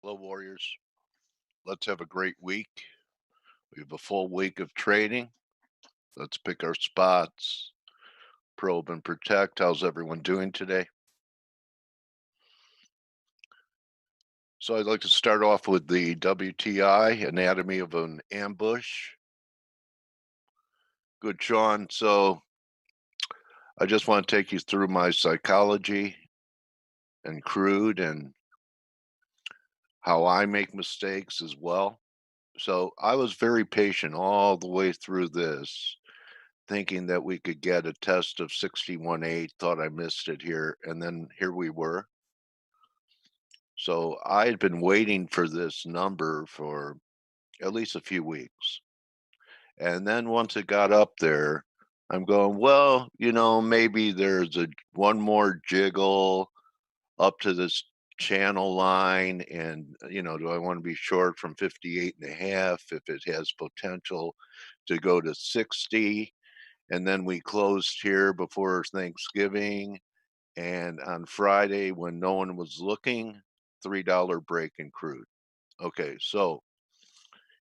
Hello, Warriors. Let's have a great week. We have a full week of trading. Let's pick our spots, probe and protect. How's everyone doing today? So, I'd like to start off with the WTI anatomy of an ambush. Good, Sean. So, I just want to take you through my psychology and crude and how I make mistakes as well. So, I was very patient all the way through this, thinking that we could get a test of 61.8, thought I missed it here, and then here we were. So I had been waiting for this number for at least a few weeks. And then once it got up there, I'm going, well, maybe there's a one more jiggle up to this channel line. And, do I want to be short from 58.5 if it has potential to go to 60? And then we closed here before Thanksgiving. And on Friday, when no one was looking, $3 break in crude. Okay, so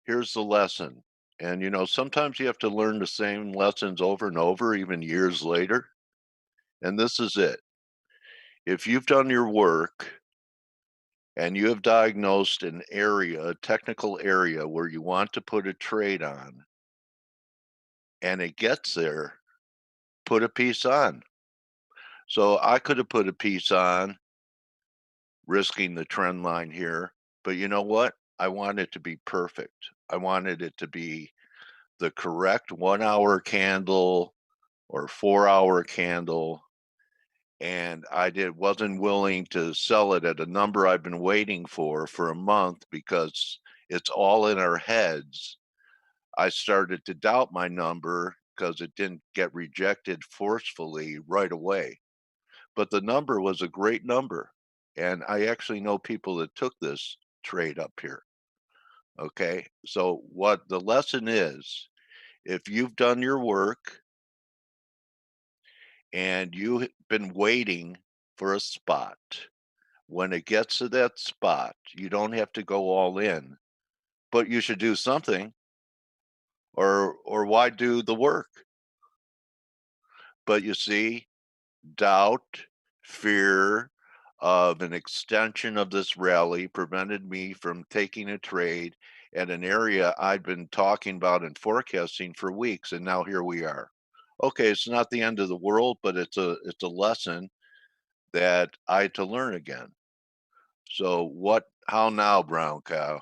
here's the lesson. And sometimes you have to learn the same lessons over and over, even years later. And this is it. If you've done your work and you have diagnosed an area, a technical area where you want to put a trade on, and it gets there, put a piece on. So I could have put a piece on, risking the trend line here. But you know what? I want it to be perfect. I wanted it to be the correct 1 hour candle or 4 hour candle. And wasn't willing to sell it at a number I've been waiting for a month because it's all in our heads. I started to doubt my number because it didn't get rejected forcefully right away. But the number was a great number. And I actually know people that took this trade up here. Okay. So, what the lesson is, if you've done your work and you've been waiting for a spot, when it gets to that spot, you don't have to go all in, but you should do something, or why do the work? But you see, doubt, fear of an extension of this rally prevented me from taking a trade at an area I'd been talking about and forecasting for weeks, and now here we are. Okay, it's not the end of the world, but it's a lesson that I had to learn again. So how now, brown cow?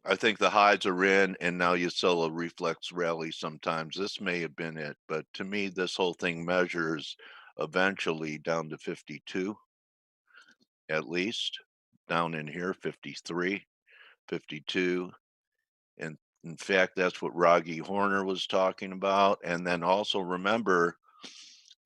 I think the highs are in, and now you sell a reflex rally sometimes. This may have been it, but to me, this whole thing measures eventually down to 52 at least, down in here, 53, 52. And in fact, that's what Rocky Horner was talking about. And then also remember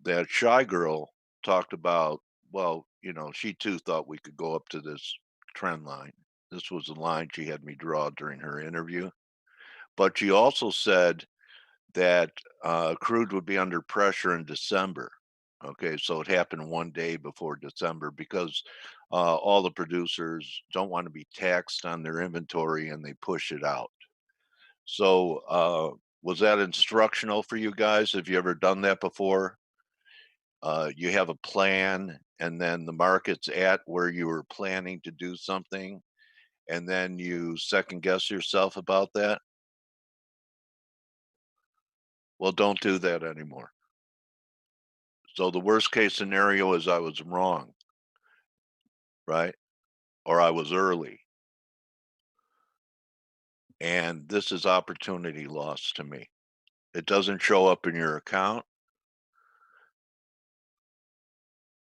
that Shy Girl talked about, well, she too thought we could go up to this trend line. This was the line she had me draw during her interview. But she also said that crude would be under pressure in December. Okay, so it happened one day before December because all the producers don't want to be taxed on their inventory and they push it out. So, was that instructional for you guys? Have you ever done that before? You have a plan, and then the market's at where you were planning to do something, and then you second guess yourself about that? Well, don't do that anymore. So the worst case scenario is I was wrong, right? Or I was early. And this is opportunity loss to me. It doesn't show up in your account,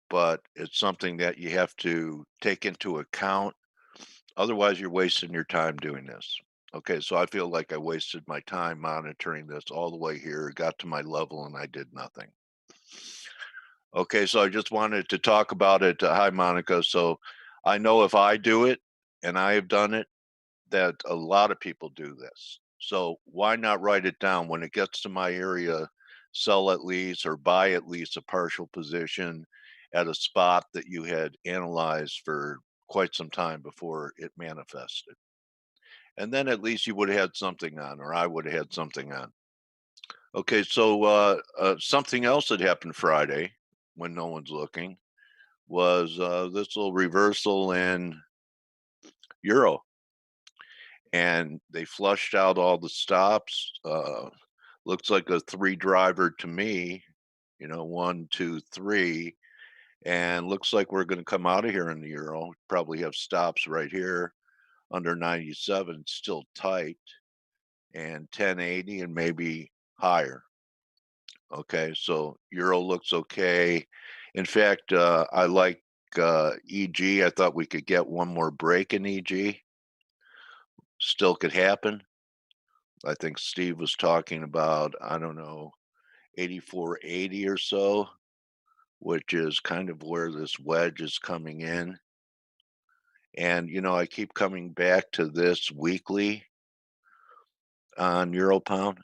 but it's something that you have to take into account. Otherwise, you're wasting your time doing this. Okay, so I feel like I wasted my time monitoring this all the way here, got to my level, and I did nothing. Okay, so I just wanted to talk about it. Hi, Monica. So I know if I do it, and I have done it, that a lot of people do this. So why not write it down when it gets to my area, sell at least or buy at least a partial position at a spot that you had analyzed for quite some time before it manifested. And then at least you would have had something on, or I would have had something on. Okay, so something else that happened Friday when no one's looking was this little reversal in euro, and they flushed out all the stops. Looks like a three driver to me, one, two, three, and looks like we're going to come out of here in the euro. Probably have stops right here under 97, still tight, and 1080 and maybe higher. Okay, so euro looks okay. In fact, I like EG. I thought we could get one more break in EG. Still could happen. I think Steve was talking about, I don't know, 84.80 or so, which is kind of where this wedge is coming in. And, I keep coming back to this weekly on Euro Pound,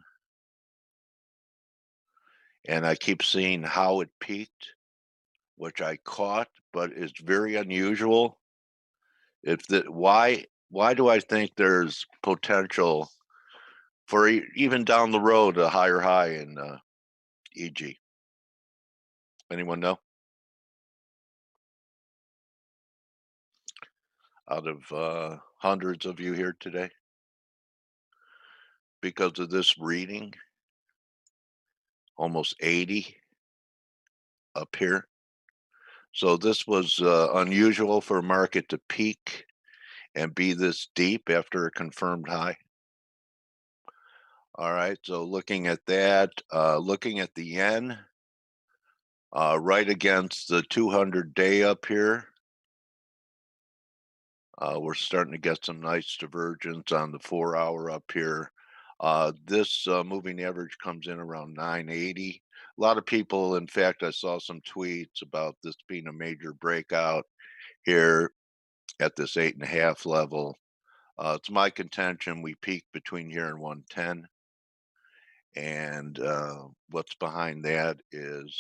and I keep seeing how it peaked, which I caught, but it's very unusual. If the why do I think there's potential for even down the road a higher high in EG? Anyone know? Out of hundreds of you here today, because of this reading, almost 80 up here. So this was unusual for a market to peak and be this deep after a confirmed high. All right, so looking at that, looking at the yen, right against the 200-day up here. We're starting to get some nice divergence on the 4-hour up here. This moving average comes in around 980. A lot of people, in fact, I saw some tweets about this being a major breakout here at this 8.5 level. It's my contention we peak between here and 110. And what's behind that is,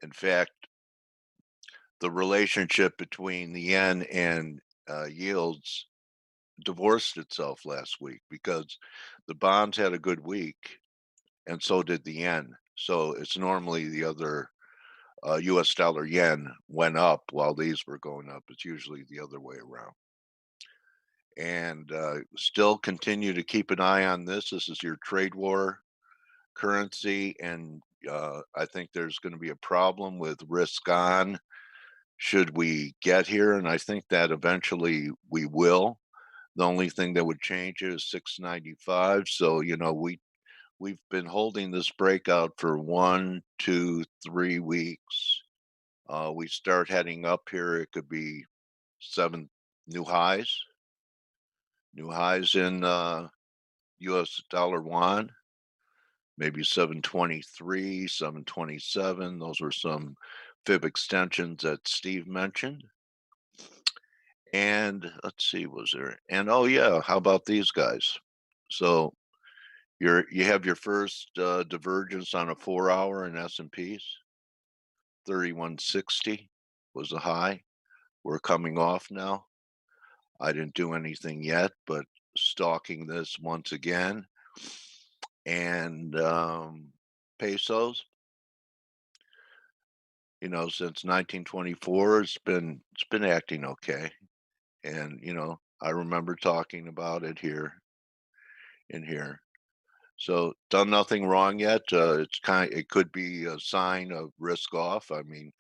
in fact, the relationship between the yen and yields divorced itself last week because the bonds had a good week and so did the yen. So it's normally the other US dollar yen went up while these were going up. It's usually the other way around. And still continue to keep an eye on this. This is your trade war currency. And I think there's going to be a problem with risk on should we get here. And I think that eventually we will. The only thing that would change it is 695. So, we've been holding this breakout for 1, 2, 3 weeks. We start heading up here. It could be 7 new highs, new highs in US dollar yuan, maybe 723, 727. Those were some fib extensions that Steve mentioned. And let's see, was there? And oh yeah, how about these guys? So you have your first divergence on a 4-hour in S&Ps. 3160 was a high. We're coming off now. I didn't do anything yet, but stalking this once again. And pesos, since 1924, it's been acting okay. And I remember talking about it in here. So done nothing wrong yet. It could be a sign of risk off. I mean,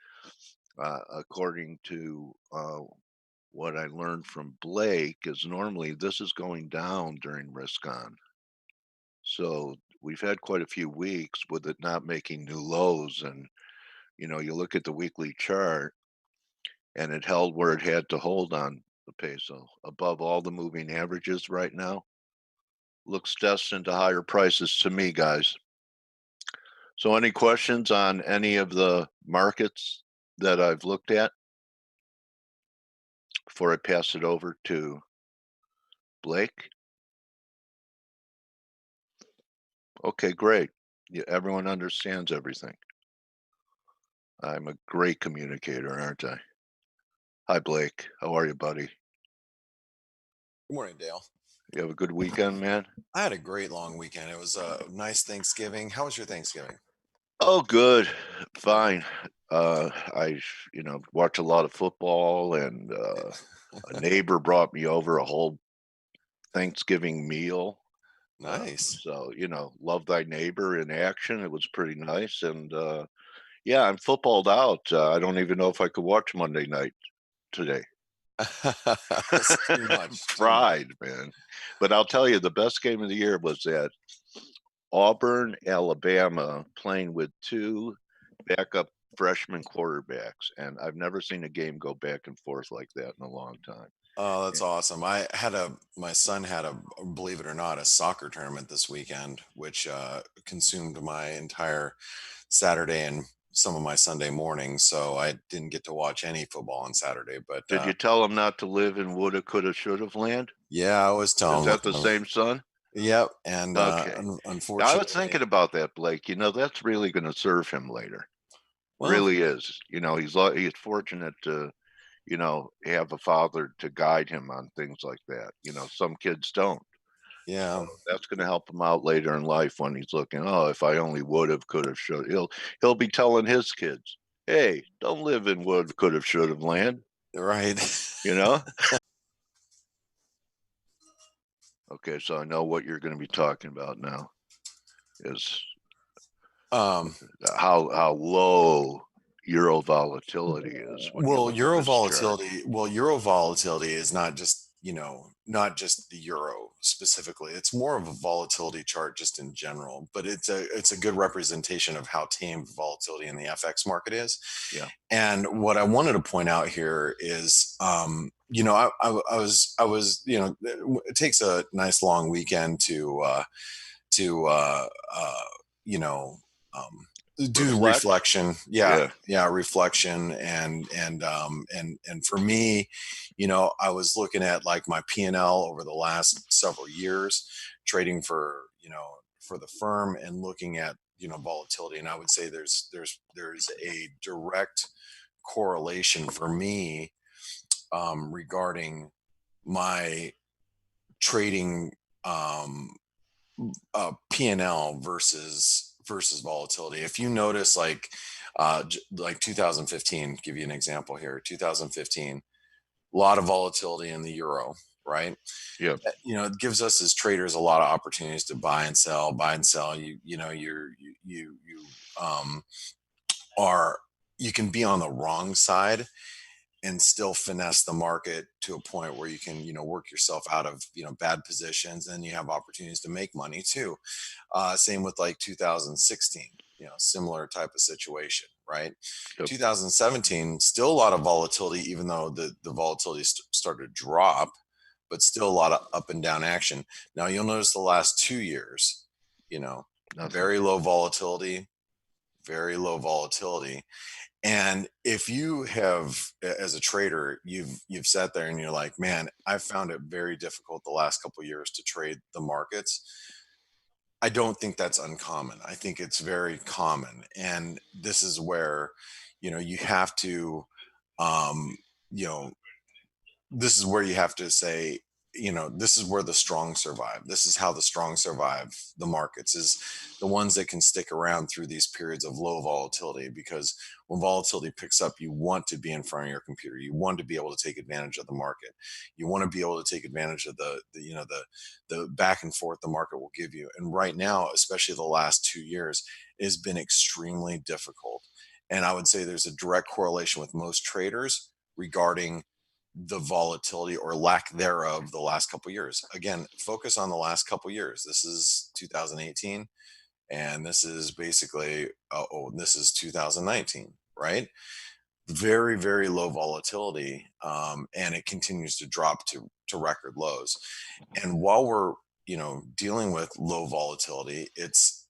according to what I learned from Blake, is normally this is going down during risk on. So we've had quite a few weeks with it not making new lows, and you look at the weekly chart, and it held where it had to hold on the peso above all the moving averages right now. Looks destined to higher prices to me, guys. So any questions on any of the markets that I've looked at before I pass it over to Blake? Okay, great. Yeah, everyone understands everything. I'm a great communicator, aren't I? Hi, Blake. How are you, buddy? Good morning, Dale. You have a good weekend, man? I had a great long weekend. It was a nice Thanksgiving. How was your Thanksgiving? Oh, good. Fine. I, watch a lot of football, and a neighbor brought me over a whole Thanksgiving meal. Nice. So, love thy neighbor in action. It was pretty nice. And yeah, I'm footballed out. I don't even know if I could watch Monday night today. It's too much. Too much. Fried, man. But I'll tell you, the best game of the year was that Auburn, Alabama, playing with 2 backup freshman quarterbacks, and I've never seen a game go back and forth like that in a long time. Oh, that's Yeah. awesome. My son had believe it or not, a soccer tournament this weekend, which consumed my entire Saturday and some of my Sunday morning. So I didn't get to watch any football on Saturday. But Did you tell him not to live in woulda, coulda, should've land? yeah, I was Is telling that look, the same son? yep. And Okay. I was unfortunately, thinking about that, Blake. That's really gonna serve him later. well, Really is. He's fortunate to, have a father to guide him on things like that. Some kids don't. So yeah. that's gonna help him out later in life when he's looking, "Oh, if I only would've, could've, should." He'll be telling his kids, "Hey, don't live in would, could've, should've land," Right. you know? Okay, so I know what you're gonna be talking about now is um how low euro volatility is when you Well, look at euro this chart. volatility, euro volatility is not just, not just the euro specifically. It's more of a volatility chart just in general, but it's a good representation of how tame volatility in the FX market is. Yeah. And what I wanted to point out here is, it takes a nice long weekend to you know um do Reflect? reflection. Yeah, Yeah. yeah, reflection. And for me, I was looking at like my P&L over the last several years, trading for the firm, and looking at volatility. And I would say there's a direct correlation for me, regarding my trading, um P&L versus volatility. If you notice, like 2015, give you an example here. 2015, a lot of volatility in the euro, right? Yeah. It gives us as traders a lot of opportunities to buy and sell. You are you can be on the wrong side and still finesse the market to a point where you can work yourself out of bad positions, and you have opportunities to make money too. Same with like 2016, similar type of situation, right? Yep. 2017, still a lot of volatility, even though the volatility started to drop, but still a lot of up and down action. Now you'll notice the last 2 years, you know Nothing. very low volatility, very low volatility. And if you have, as a trader, you've sat there and you're like, man, I've found it very difficult the last couple of years to trade the markets. I don't think that's uncommon. I think it's very common. And this is where, you have to, um, you know, this is where you have to say, this is where the strong survive. This is how the strong survive the markets, is the ones that can stick around through these periods of low volatility. Because when volatility picks up, you want to be in front of your computer. You want to be able to take advantage of the market. You want to be able to take advantage of the back and forth the market will give you. And right now, especially the last 2 years, it has been extremely difficult. And I would say there's a direct correlation with most traders regarding the volatility or lack thereof the last couple years. Again, focus on the last couple years. This is 2018, and this is basically this is 2019, right? Very, very low volatility, and it continues to drop to record lows. And while we're dealing with low volatility, it's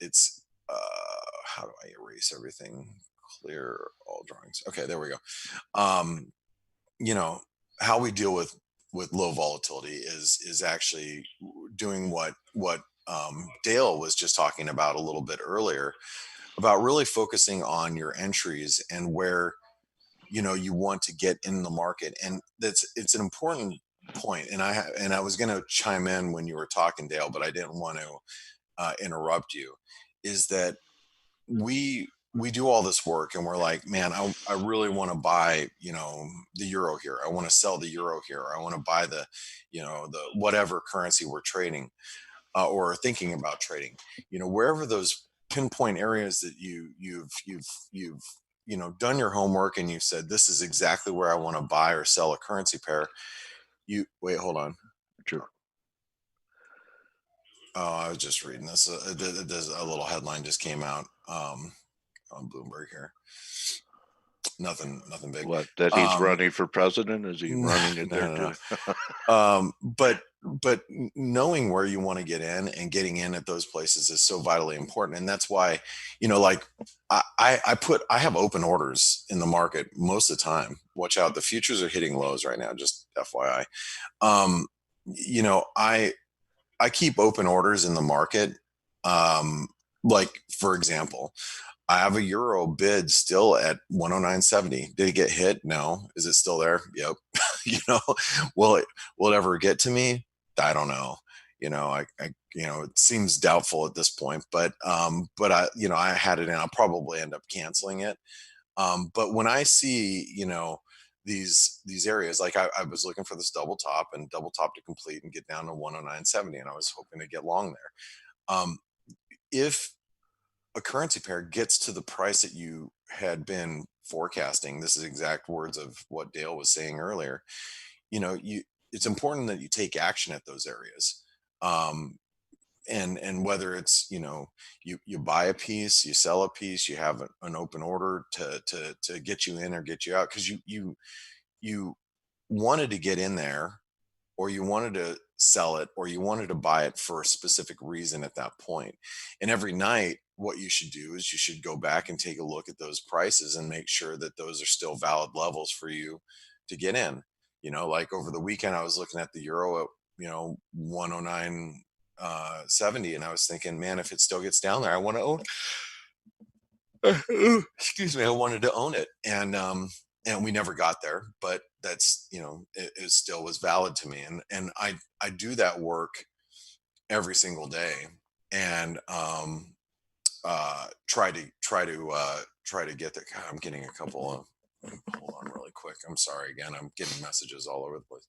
how do I erase everything? Clear all drawings. Okay, there we go. Um, you know how we deal with low volatility is actually doing what Dale was just talking about a little bit earlier, about really focusing on your entries and where you want to get in the market. And it's an important point. And I was going to chime in when you were talking, Dale, but I didn't want to interrupt you. Is that we do all this work and we're like, man, I really want to buy, the euro here. I want to sell the euro here. I want to buy the whatever currency we're trading, or thinking about trading. Wherever those pinpoint areas that you've done your homework and you said this is exactly where I want to buy or sell a currency pair. You wait, hold on. Sure. Oh, I was just reading this. There's a little headline just came out on Bloomberg here. Nothing big. What, that he's running for president? Is he running it there no. too? But knowing where you want to get in and getting in at those places is so vitally important. And that's why, like I have open orders in the market most of the time. Watch out, the futures are hitting lows right now, just FYI. I keep open orders in the market. Like, for example, I have a euro bid still at 109.70. Did it get hit? No. Is it still there? Yep. Will it ever get to me? I don't know. It seems doubtful at this point, but I had it and I'll probably end up canceling it. But when I see, these areas, like I was looking for this double top to complete and get down to 109.70, and I was hoping to get long there. If a currency pair gets to the price that you had been forecasting, this is exact words of what Dale was saying earlier, it's important that you take action at those areas. And whether it's, you buy a piece, you sell a piece, you have an open order to get you in or get you out, because you wanted to get in there, or you wanted to sell it, or you wanted to buy it for a specific reason at that point. And every night, what you should do is you should go back and take a look at those prices and make sure that those are still valid levels for you to get in. Like over the weekend, I was looking at the euro at 109 70, and I was thinking, man, if it still gets down there, I want to own excuse me, I wanted to own it. And we never got there, but that's, it still was valid to me. And I do that work every single day, and try to get there. God, I'm getting a couple of, hold on really quick. I'm sorry again. I'm getting messages all over the place.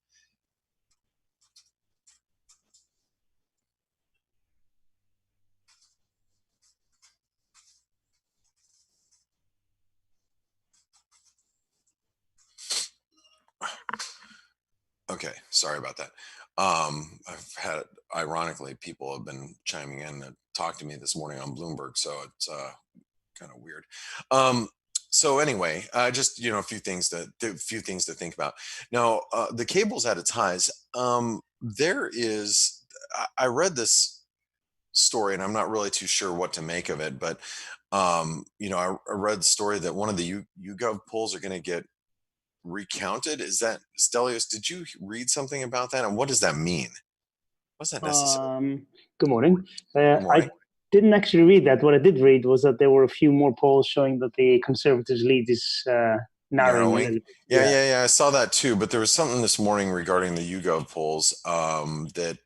Okay, sorry about that. I've had, ironically, people have been chiming in to talk to me this morning on Bloomberg, so it's kind of weird. So anyway, just a few things to think about. Now, the cable's at its highs. There is, I read this story, and I'm not really too sure what to make of it, but I read the story that one of the YouGov polls are going to get recounted. Is that, Stelios, did you read something about that, and what does that mean? What's that necessary? Good morning. Good morning. I didn't actually read that. What I did read was that there were a few more polls showing that the Conservatives' lead is narrowing. Yeah. I saw that too. But there was something this morning regarding the YouGov polls that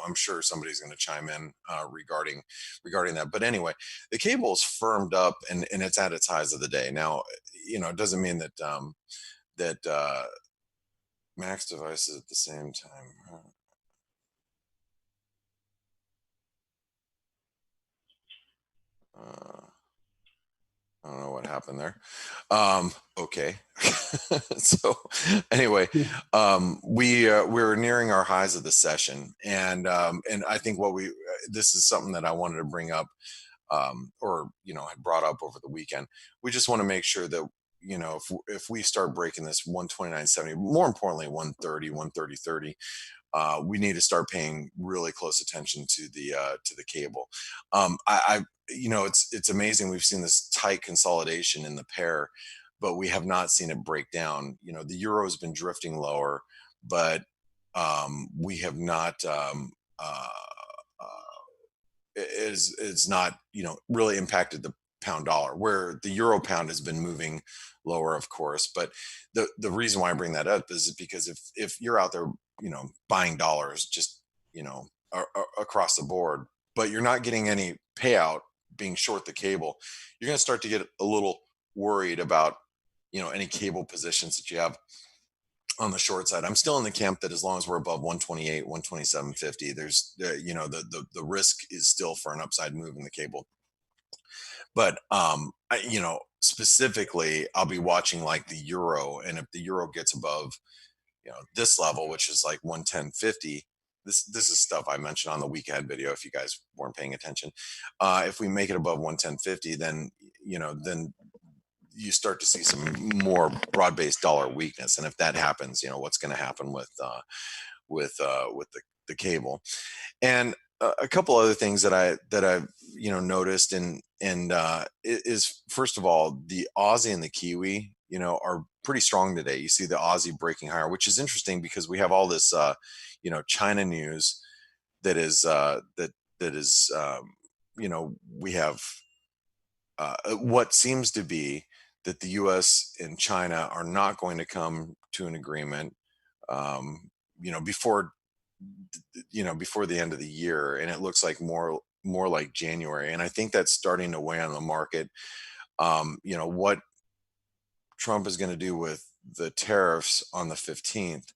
I'm sure somebody's going to chime in regarding that. But anyway, the cable's firmed up and it's at its highs of the day. Now, it doesn't mean that Max devices at the same time. I don't know what happened there. Okay. So anyway, we're nearing our highs of the session, and I think this is something that I wanted to bring up, or I brought up over the weekend. We just want to make sure that if we start breaking this 129.70, more importantly 130, 130.30, we need to start paying really close attention to the cable. It's amazing. We've seen this tight consolidation in the pair, but we have not seen it break down. The euro has been drifting lower, but we have not. It's not really impacted the pound dollar, where the euro pound has been moving lower, of course. But the reason why I bring that up is because if you're out there, buying dollars just, across the board, but you're not getting any payout being short the cable, you're going to start to get a little worried about, any cable positions that you have on the short side. I'm still in the camp that as long as we're above 128, 127.50, there's, the risk is still for an upside move in the cable. But specifically, I'll be watching like the euro, and if the euro gets above, this level, which is like 110.50. This is stuff I mentioned on the week ahead video. If you guys weren't paying attention, if we make it above 110.50, then then you start to see some more broad-based dollar weakness. And if that happens, what's going to happen with the cable. And a couple other things that I've noticed, and is, first of all, the Aussie and the Kiwi are pretty strong today. You see the Aussie breaking higher, which is interesting because we have all this China news that is we have what seems to be that the US and China are not going to come to an agreement before before the end of the year, and it looks like more like January. And I think that's starting to weigh on the market. What Trump is going to do with the tariffs on the 15th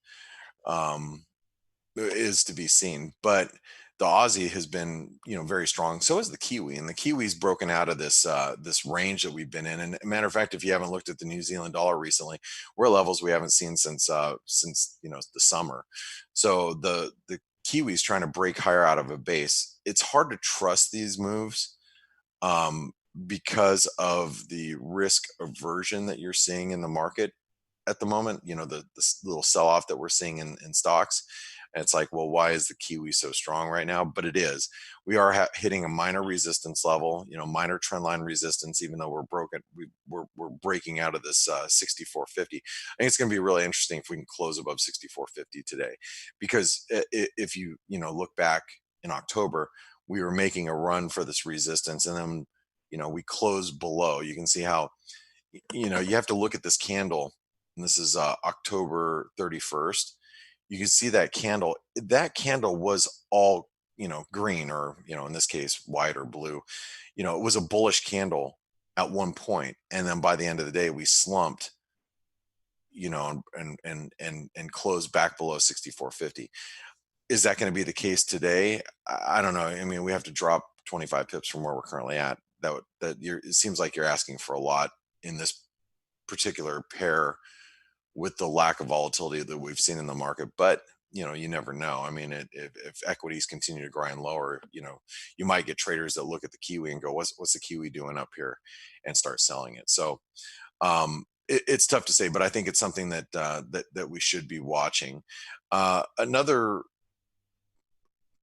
is to be seen. But the Aussie has been, very strong. So is the Kiwi, and the Kiwi's broken out of this this range that we've been in. And matter of fact, if you haven't looked at the New Zealand dollar recently, we're at levels we haven't seen since the summer. So the Kiwi's trying to break higher out of a base. It's hard to trust these moves because of the risk aversion that you're seeing in the market at the moment. The little sell off that we're seeing in stocks. And it's like, well, why is the Kiwi so strong right now? But it is. We are hitting a minor resistance level, minor trend line resistance, even though we're breaking out of this 64.50. I think it's going to be really interesting if we can close above 64.50 today, because if you look back in October, we were making a run for this resistance, and then we closed below. You can see how you have to look at this candle, and this is October 31st. You can see that candle. That candle was all, green, or, in this case, white or blue. It was a bullish candle at one point. And then by the end of the day, we slumped, and closed back below 64.50. Is that going to be the case today? I don't know. I mean, we have to drop 25 pips from where we're currently at. It seems like you're asking for a lot in this particular pair, with the lack of volatility that we've seen in the market. But you never know. I mean, if equities continue to grind lower, you might get traders that look at the Kiwi and go, what's the Kiwi doing up here, and start selling it. So it's tough to say, but I think it's something that that we should be watching. Another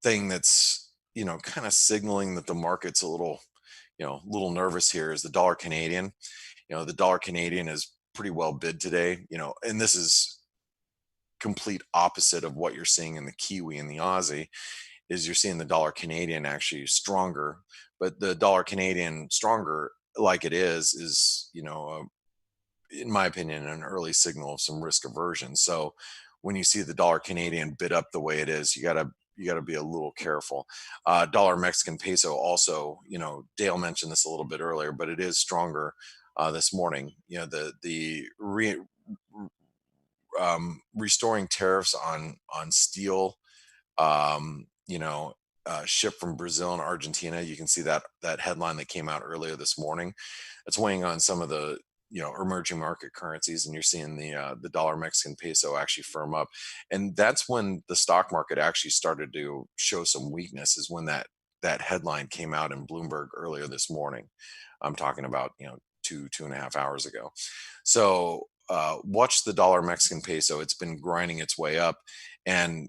thing that's kind of signaling that the market's a little nervous here is the dollar Canadian. The dollar Canadian is pretty well bid today, and this is complete opposite of what you're seeing in the Kiwi and the Aussie. Is you're seeing the dollar Canadian actually stronger, but the dollar Canadian stronger like it is in my opinion, an early signal of some risk aversion. So when you see the dollar Canadian bid up the way it is, you gotta be a little careful. Dollar Mexican peso also, Dale mentioned this a little bit earlier, but it is stronger this morning. Restoring tariffs on steel, shipped from Brazil and Argentina. You can see that headline that came out earlier this morning. It's weighing on some of the emerging market currencies, and you're seeing the dollar Mexican peso actually firm up. And that's when the stock market actually started to show some weakness, is when that headline came out in Bloomberg earlier this morning. I'm talking about 2.5 hours ago. So watch the dollar Mexican peso. It's been grinding its way up, and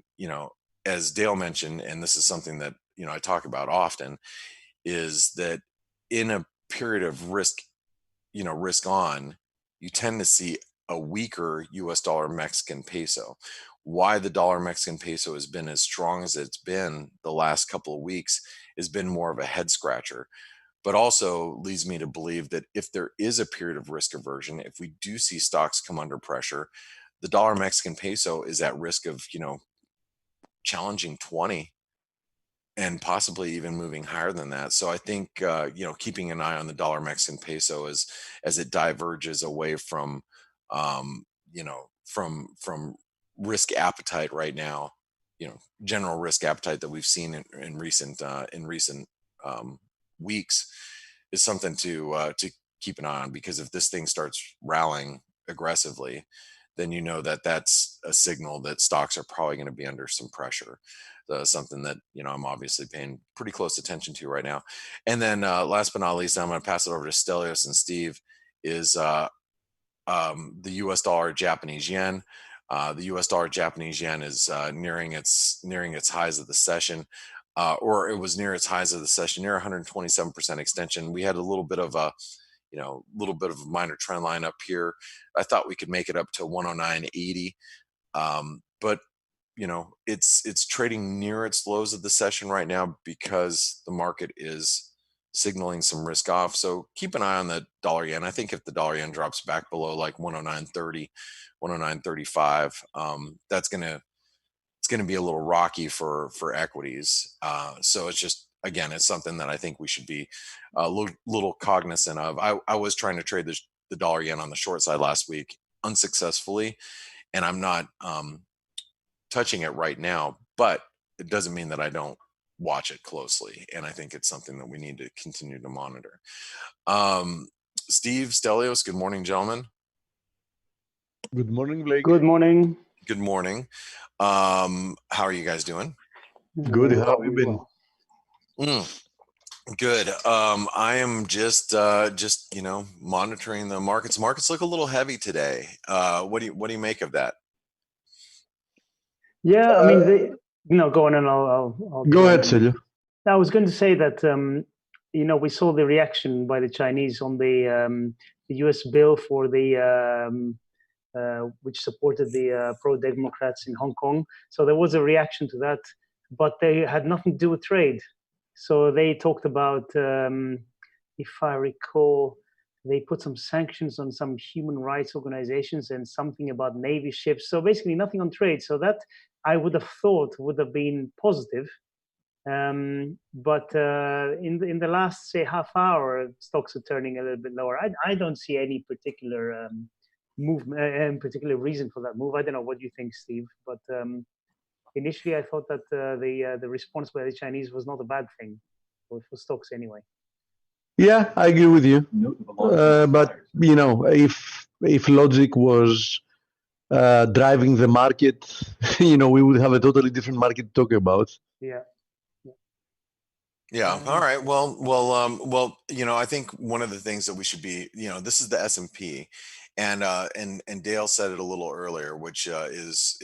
as Dale mentioned, and this is something that I talk about often, is that in a period of risk on, you tend to see a weaker US dollar Mexican peso. Why the dollar Mexican peso has been as strong as it's been the last couple of weeks has been more of a head scratcher. but also leads me to believe that if there is a period of risk aversion, if we do see stocks come under pressure, the dollar Mexican peso is at risk of, challenging 20 and possibly even moving higher than that. So I think, keeping an eye on the dollar Mexican peso as it diverges away from, from risk appetite right now, general risk appetite that we've seen in recent um, weeks, is something to keep an eye on, because if this thing starts rallying aggressively, then that's a signal that stocks are probably going to be under some pressure. Something that I'm obviously paying pretty close attention to right now. And then last but not least, I'm going to pass it over to Stelios and Steve. Is the U.S. dollar Japanese yen. The U.S. dollar Japanese yen is nearing its highs of the session, or it was near its highs of the session, near 127% extension. We had a little bit of a minor trend line up here. I thought we could make it up to 109.80, but it's trading near its lows of the session right now because the market is signaling some risk off. So keep an eye on the dollar yen. I think if the dollar yen drops back below like 109.30, 109.35, it's gonna be a little rocky for equities. So it's just, again, it's something that I think we should be a little cognizant of. I was trying to trade the dollar yen on the short side last week unsuccessfully, and I'm not touching it right now, but it doesn't mean that I don't watch it closely. And I think it's something that we need to continue to monitor. Steve, Stelios, good morning, gentlemen. Good morning, Blake. Good morning. Good morning. How are you guys doing? Good. How have you been? Good. I am just monitoring the markets. Markets look a little heavy today. What do you make of that? Yeah, I mean, go on, and I'll go ahead, Celio. I was going to say that we saw the reaction by the Chinese on the U.S. bill for the which supported the pro-democrats in Hong Kong. So there was a reaction to that, but they had nothing to do with trade. So they talked about, if I recall, they put some sanctions on some human rights organizations and something about Navy ships. So basically nothing on trade. So that I would have thought would have been positive. But in the last, say, half hour, stocks are turning a little bit lower. I don't see any particular movement, particular reason for that move. I don't know what you think, Steve, but initially I thought that the response by the Chinese was not a bad thing for stocks anyway. Yeah, I agree with you. But if logic was driving the market, we would have a totally different market to talk about. Yeah. Yeah. All right. Well. I think one of the things that we should be, this is the S&P, and Dale said it a little earlier, which is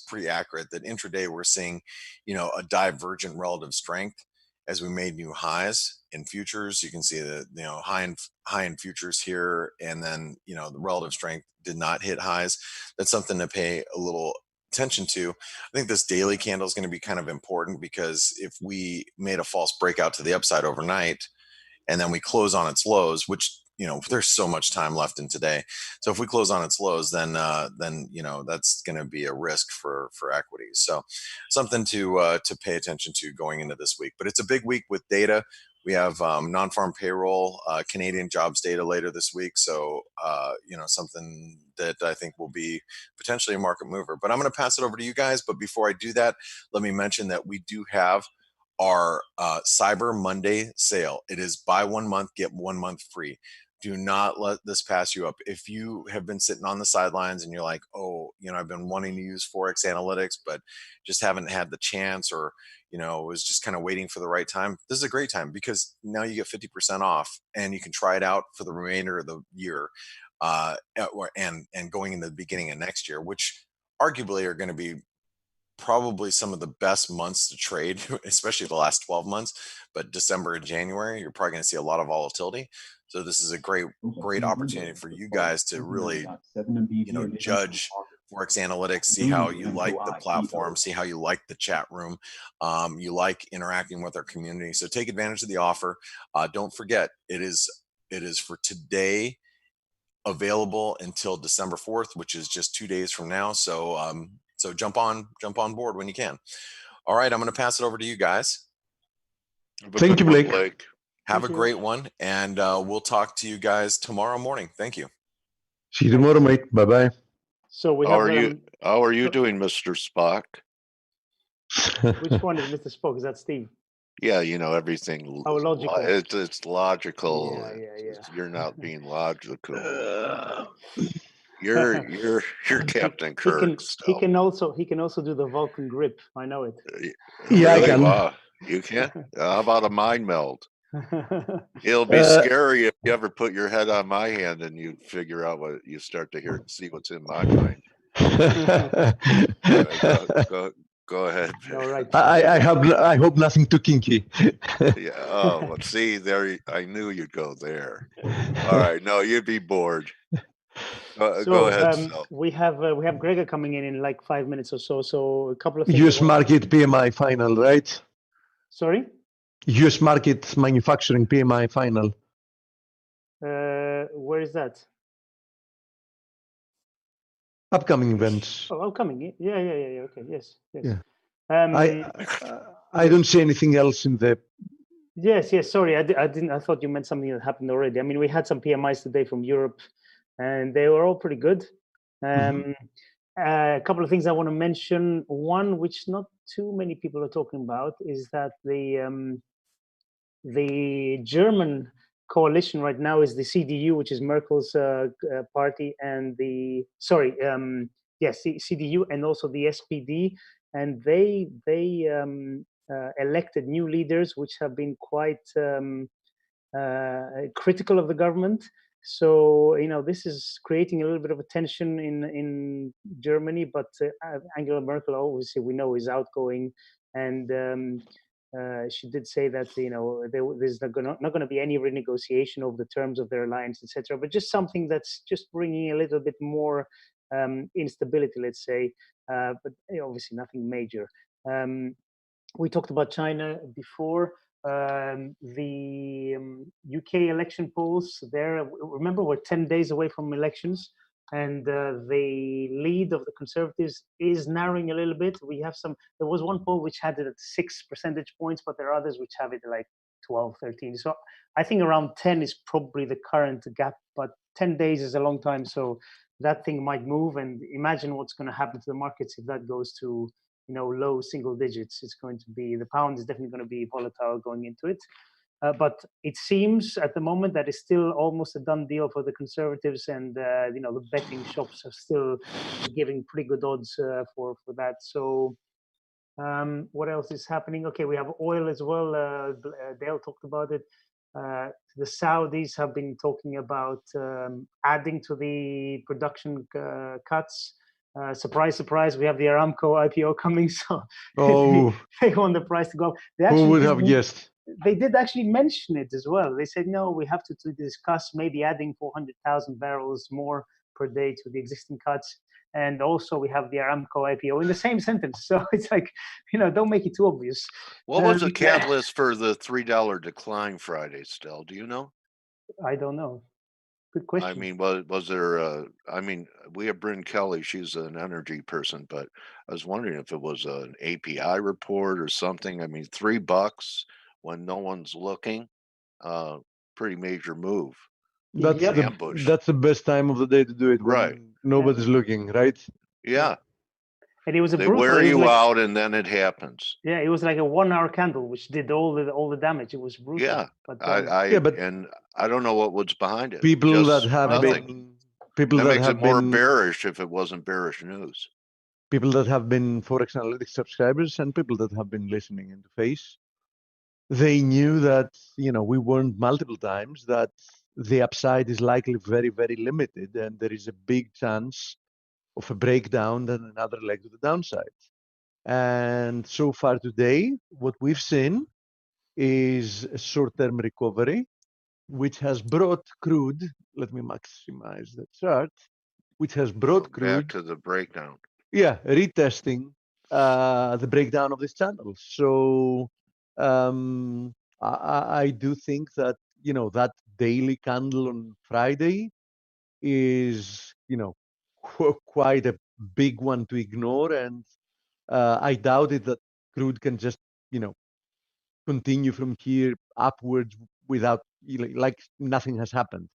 pretty accurate. That intraday we're seeing, a divergent relative strength as we made new highs in futures. You can see the high in futures here, and then the relative strength did not hit highs. That's something to pay a little attention to. I think this daily candle is going to be kind of important, because if we made a false breakout to the upside overnight and then we close on its lows, which there's so much time left in today, so if we close on its lows, then that's going to be a risk for equities. So something to pay attention to going into this week. But it's a big week with data. We have non-farm payroll, Canadian jobs data later this week. So, something that I think will be potentially a market mover. But I'm going to pass it over to you guys. But before I do that, let me mention that we do have our Cyber Monday sale. It is buy 1 month, get 1 month free. Do not let this pass you up. If you have been sitting on the sidelines and you're like, I've been wanting to use Forex analytics, but just haven't had the chance, or was just kind of waiting for the right time, this is a great time, because now you get 50% off and you can try it out for the remainder of the year, and going into the beginning of next year, which arguably are going to be probably some of the best months to trade, especially the last 12 months. But December and January, you're probably going to see a lot of volatility. So this is a great opportunity for you guys to really, judge Forex Analytics, see how you like the platform, see how you like the chat room, you like interacting with our community. So take advantage of the offer. Don't forget, it is for today, available until December 4th, which is just 2 days from now. So so jump on board when you can. All right, I'm going to pass it over to you guys. Thank you, Blake. Have a great one, and we'll talk to you guys tomorrow morning. Thank you. See you tomorrow, mate. Bye-bye. So we How have. are you doing, Mr. Spock? Which one is Mr. Spock? Is that Steve? Yeah, you know, everything. Oh, logical. It's logical. Yeah. You're not being logical. You're Captain Kirk. He can also do the Vulcan grip. I know it. Yeah, really? I can. Wow. You can? How about a mind meld? It'll be scary if you ever put your head on my hand and you figure out what you start to see what's in my mind. Go ahead. All right. I hope nothing too kinky. Yeah. Oh, well, see there. I knew you'd go there. All right. No, you'd be bored. Go ahead. We have Gregor coming in like 5 minutes or so. So a couple of things. US market PMI final, right? Sorry. US market manufacturing PMI final. Where is that? Upcoming events. Oh, upcoming. Yeah. Okay. Yes. Yeah. I don't see anything else in the. Yes. Sorry, I didn't. I thought you meant something that happened already. I mean, we had some PMIs today from Europe, and they were all pretty good. A couple of things I want to mention. One, which not too many people are talking about, is that the German coalition right now is the CDU, which is Merkel's party, and CDU, and also the SPD, and they elected new leaders, which have been quite critical of the government. So this is creating a little bit of a tension in Germany. But Angela Merkel, obviously, we know, is outgoing, and she did say that there's not going to be any renegotiation of the terms of their alliance, etc. But just something that's just bringing a little bit more instability, let's say. But obviously nothing major. We talked about China before. The UK election polls there, remember, we're 10 days away from elections, and the lead of the Conservatives is narrowing a little bit. There was one poll which had it at 6 percentage points, but there are others which have it at like 12, 13. So I think around 10 is probably the current gap, but 10 days is a long time. So that thing might move, and imagine what's going to happen to the markets if that goes to low single digits. It's going to be, the pound is definitely going to be volatile going into it. But it seems at the moment that it's still almost a done deal for the Conservatives, and the betting shops are still giving pretty good odds for that. So what else is happening? Okay, we have oil as well. Dale talked about it. The Saudis have been talking about adding to the production cuts. Surprise, surprise, we have the Aramco IPO coming, so they want the price to go up. Who would have guessed? They did actually mention it as well. They said, no, we have to discuss maybe adding 400,000 barrels more per day to the existing cuts. And also we have the Aramco IPO in the same sentence. So it's like, don't make it too obvious. What was the catalyst for the $3 decline Friday, Stel? Do you know? I don't know. Good question. I mean, was there? We have Bryn Kelly. She's an energy person, but I was wondering if it was an API report or something. I mean, $3 when no one's looking, pretty major move. That's the best time of the day to do it. Right. Nobody's looking, right? Yeah. And it was they wear you out, and then it happens. Yeah, it was like a 1-hour candle, which did all the damage. It was brutal. Yeah, but and I don't know what was behind it. People that have been makes it more bearish if it wasn't bearish news. People that have been Forex Analytics subscribers and people that have been listening in the face, they knew that we warned multiple times that the upside is likely very, very limited, and there is a big chance of a breakdown and another leg to the downside. And so far today, what we've seen is a short-term recovery, which has brought crude, let me maximize the chart, which has brought Back crude, to the breakdown. yeah, retesting the breakdown of this channel. So I do think that, that daily candle on Friday is, quite a big one to ignore. And I doubt it that crude can just, continue from here upwards without, like nothing has happened.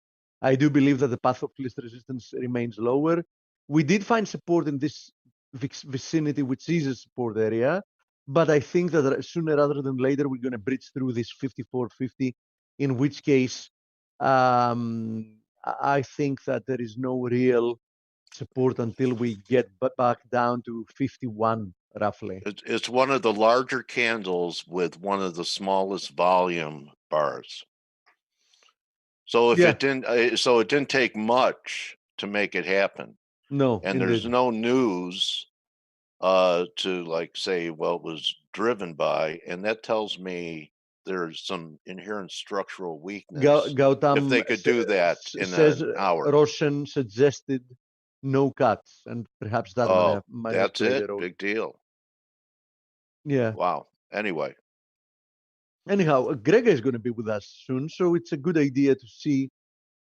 I do believe that the path of least resistance remains lower. We did find support in this vicinity, which is a support area, but I think that sooner rather than later, we're going to breach through this 54.50, in which case I think that there is no real support until we get back down to 51 roughly. It's one of the larger candles with one of the smallest volume bars. So if it didn't take much to make it happen. No, and indeed. There's no news to like say, well, it was driven by, and that tells me there's some inherent structural weakness. Gautam, if they could do that in says an hour. Roshan suggested no cuts, and perhaps that might have that's played it. a role. Big deal. Yeah. Wow. Anyway. Anyhow, Greg is going to be with us soon, so it's a good idea to see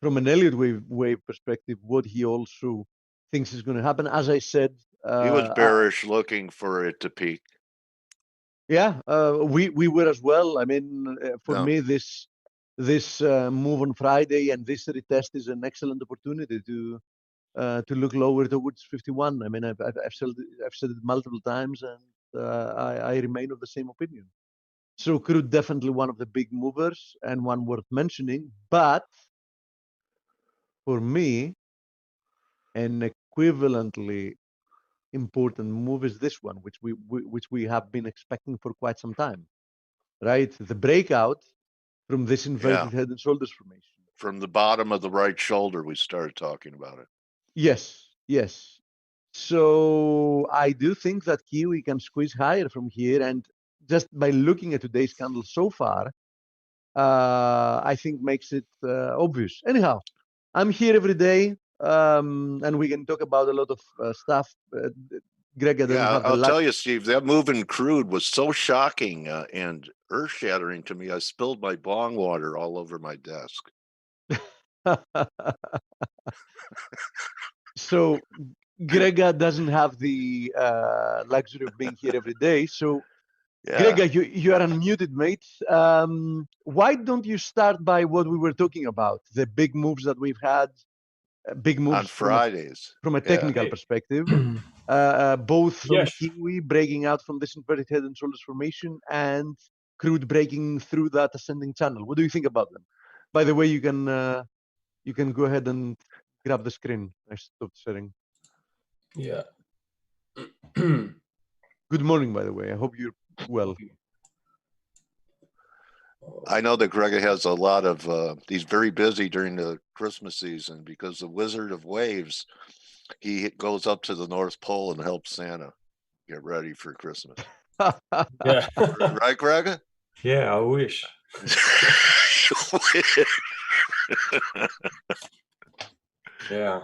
from an Elliott wave perspective what he also thinks is going to happen. As I said, he was bearish, looking for it to peak. Yeah, we were as well. I mean, for me, this move on Friday and this retest is an excellent opportunity to look lower towards 51. I mean, I've said it multiple times, and I remain of the same opinion. So crude definitely one of the big movers and one worth mentioning. But for me, an equivalently important move is this one, which we have been expecting for quite some time, right? The breakout from this inverted head and shoulders formation. From the bottom of the right shoulder, we started talking about it. Yes, yes. So I do think that Kiwi can squeeze higher from here, and just by looking at today's candle so far, I think makes it obvious. Anyhow, I'm here every day, and we can talk about a lot of stuff. Greg doesn't have the I'll luck. tell you, Steve, that move in crude was so shocking and earth-shattering to me. I spilled my bong water all over my desk. So Grega doesn't have the luxury of being here every day. So Grega, you are unmuted, mate. Why don't you start by what we were talking about, the big moves that we've had, big moves on Fridays from a technical perspective, both from Kiwi breaking out from this inverted head and shoulders formation and crude breaking through that ascending channel. What do you think about them? By the way, you can go ahead and grab the screen. I stopped sharing. Yeah. Good morning, by the way. I hope you're well. I know that Greg has a lot of, he's very busy during the Christmas season because the Wizard of Waves, he goes up to the North Pole and helps Santa get ready for Christmas. Yeah. Right, Greg? Yeah, I wish. Yeah.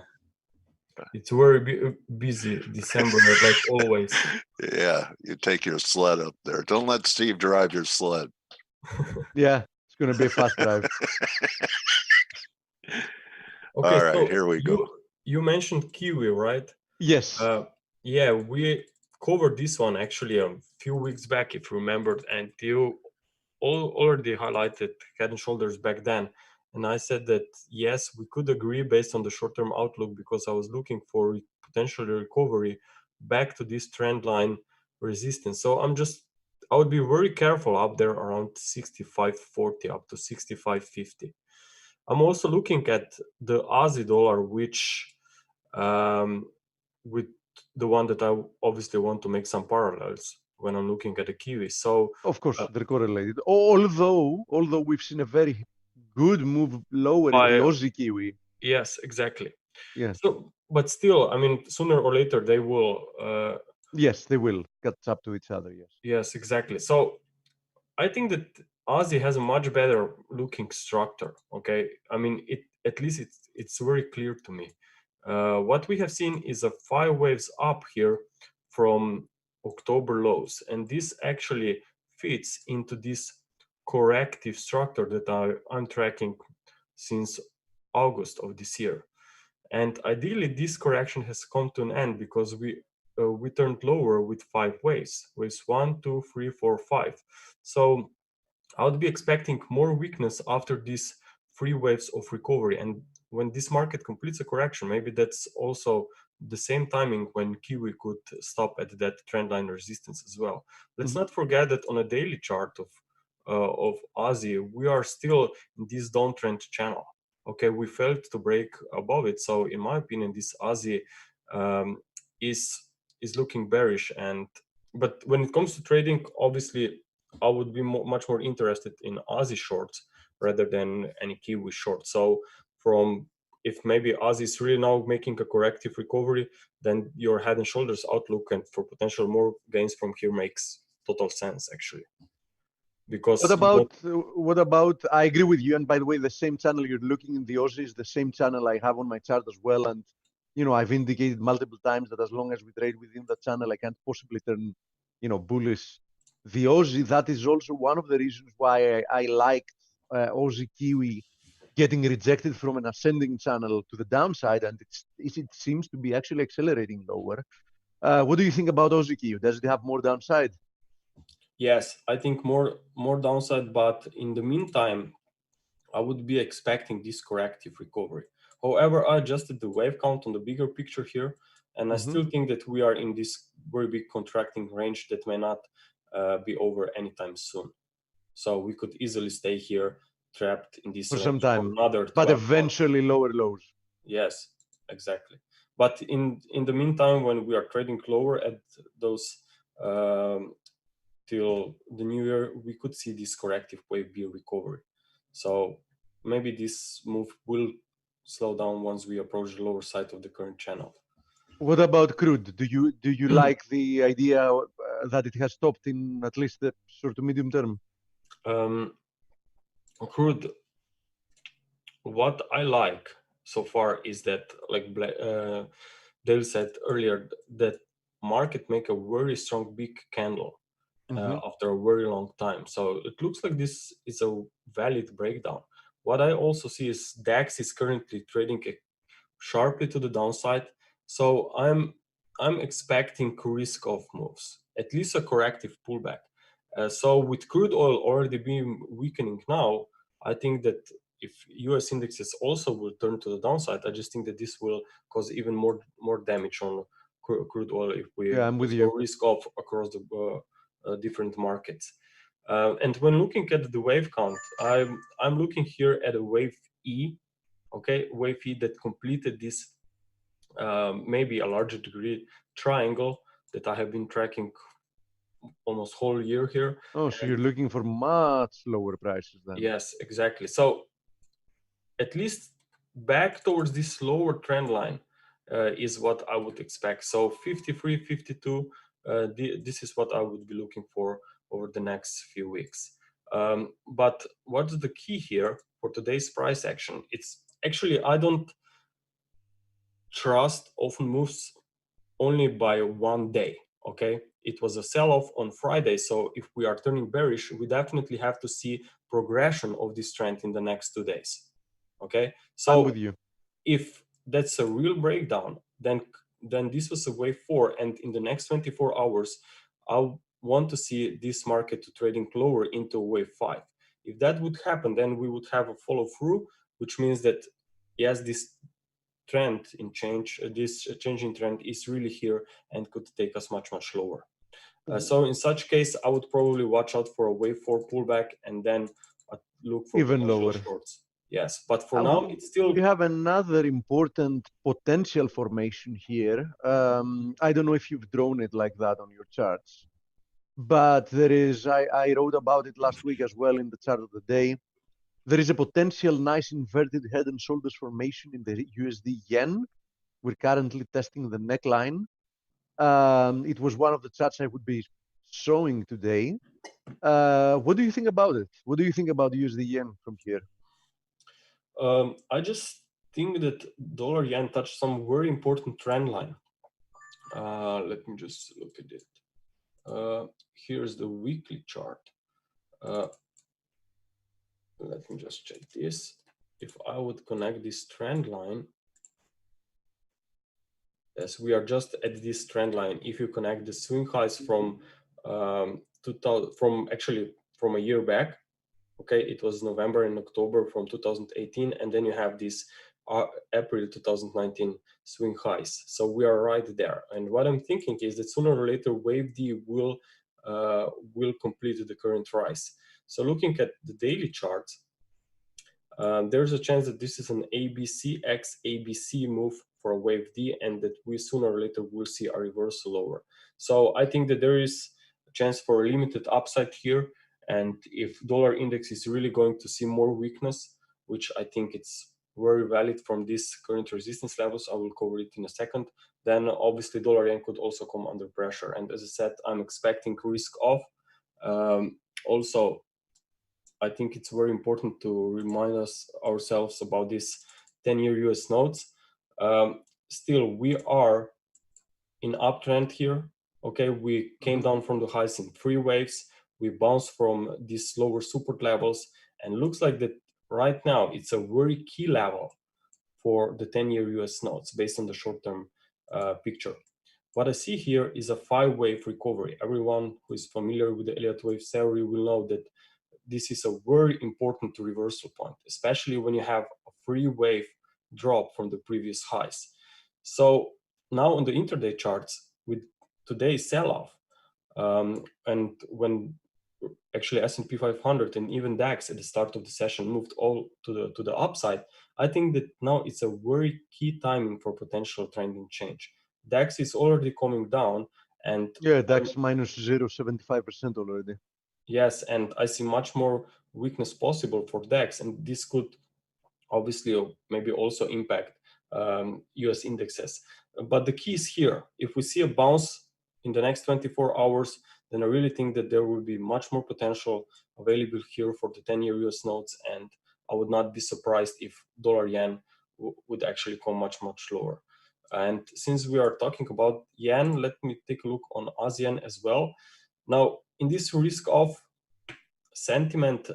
It's very busy December, like always. Yeah, you take your sled up there. Don't let Steve drive your sled. Yeah, it's going to be a fast drive. Okay, all right, so here we go. You mentioned Kiwi, right? Yes. Yeah, we covered this one actually a few weeks back, if you remembered, and you already highlighted head and shoulders back then. And I said that, yes, we could agree based on the short-term outlook because I was looking for potential recovery back to this trend line resistance. So I would be very careful up there around 65.40 up to 65.50. I'm also looking at the Aussie dollar, which with the one that I obviously want to make some parallels when I'm looking at the Kiwi. So of course they're correlated. Although we've seen a very good move lower in the Aussie Kiwi. Yes, exactly. Yeah. So, but still, I mean, sooner or later they will. Yes, they will catch up to each other. Yes. Yes, exactly. So, I think that Aussie has a much better looking structure. Okay, I mean, at least it's very clear to me. What we have seen is a 5 waves up here from October lows, and this actually fits into this corrective structure that I'm tracking since August of this year. And ideally, this correction has come to an end because we turned lower with 5 waves, waves 1, 2, 3, 4, 5. So I would be expecting more weakness after these 3 waves of recovery. And when this market completes a correction, maybe that's also the same timing when Kiwi could stop at that trendline resistance as well. Let's not forget that on a daily chart of Aussie, we are still in this downtrend channel. Okay, we failed to break above it. So in my opinion, this Aussie is looking bearish. But when it comes to trading, obviously, I would be much more interested in Aussie shorts rather than any Kiwi shorts. So if maybe Aussie is really now making a corrective recovery, then your head and shoulders outlook and for potential more gains from here makes total sense, actually. Because what about I agree with you, and by the way, the same channel you're looking in the Aussie is the same channel I have on my chart as well. And I've indicated multiple times that as long as we trade within that channel, I can't possibly turn bullish the Aussie. That is also one of the reasons why I liked Aussie Kiwi getting rejected from an ascending channel to the downside, and it seems to be actually accelerating lower. What do you think about Aussie Kiwi? Does it have more downside? Yes, I think more downside, but in the meantime, I would be expecting this corrective recovery. However, I adjusted the wave count on the bigger picture here, and I still think that we are in this very big contracting range that may not be over anytime soon. So we could easily stay here trapped in this for range some time, for another 12 but eventually months. lower lows. Yes, exactly. But in the meantime, when we are trading lower at those till the new year, we could see this corrective wave be a recovery. So maybe this move will slow down once we approach the lower side of the current channel. What about crude? Do you like the idea that it has stopped in at least the short to medium term? Crude, what I like so far is that, like Dale said earlier, that market make a very strong big candle after a very long time. So it looks like this is a valid breakdown. What I also see is DAX is currently trading sharply to the downside. So I'm expecting risk of moves, at least a corrective pullback. So with crude oil already being weakening now, I think that if US indexes also will turn to the downside, I just think that this will cause even more damage on crude oil if we I'm with you. risk off across the different markets. And when looking at the wave count, I'm looking here at a wave E, okay, wave E that completed this maybe a larger degree triangle that I have been tracking almost whole year here. Oh, so you're looking for much lower prices then? Yes, exactly. So at least back towards this lower trend line is what I would expect. So 53, 52, this is what I would be looking for over the next few weeks. But what's the key here for today's price action? It's actually, I don't trust often moves only by one day. Okay, it was a sell-off on Friday, so if we are turning bearish, we definitely have to see progression of this trend in the next 2 days. Okay, so I'm with you. If that's a real breakdown, then this was a wave 4, and in the next 24 hours, I want to see this market trading lower into wave 5. If that would happen, then we would have a follow through, which means that yes, this trend in change, this changing trend is really here and could take us much lower. So in such case, I would probably watch out for a wave 4 pullback and then look for even lower shorts. Yes, but for now, it's still... We have another important potential formation here. I don't know if you've drawn it like that on your charts, but there is, I wrote about it last week as well in the chart of the day. There is a potential nice inverted head and shoulders formation in the USD yen. We're currently testing the neckline. It was one of the charts I would be showing today. What do you think about it? What do you think about USD yen from here? I just think that dollar yen touched some very important trend line. Let me just look at it. Here's the weekly chart. Let me just check this. If I would connect this trend line, yes, we are just at this trend line. If you connect the swing highs from 2000, from a year back, okay, it was November and October from 2018, and then you have this April 2019 swing highs. So we are right there. And what I'm thinking is that sooner or later, Wave D will complete the current rise. So looking at the daily charts, there's a chance that this is an ABC x ABC move for a Wave D, and that we sooner or later will see a reversal lower. So I think that there is a chance for a limited upside here. And if dollar index is really going to see more weakness, which I think it's very valid from these current resistance levels, I will cover it in a second, then obviously dollar yen could also come under pressure. And as I said, I'm expecting risk off. Also, I think it's very important to remind ourselves about this 10-year US notes. Still, we are in uptrend here. Okay, we came down from the highs in 3 waves. We bounced from these lower support levels, and looks like that right now it's a very key level for the 10-year US notes based on the short-term picture. What I see here is a 5-wave recovery. Everyone who is familiar with the Elliott wave theory will know that this is a very important reversal point, especially when you have a 3-wave drop from the previous highs. So now on the intraday charts, with today's sell-off, and when actually S&P 500 and even DAX at the start of the session moved all to the upside, I think that now it's a very key timing for potential trending change. DAX is already coming down, and yeah, DAX minus 0.75% already. Yes, and I see much more weakness possible for DAX, and this could obviously maybe also impact US indexes. But the key is here. If we see a bounce in the next 24 hours, then I really think that there will be much more potential available here for the 10-year US notes, and I would not be surprised if dollar yen would actually come much, much lower. And since we are talking about yen, let me take a look on ASEAN as well. Now, in this risk-off sentiment,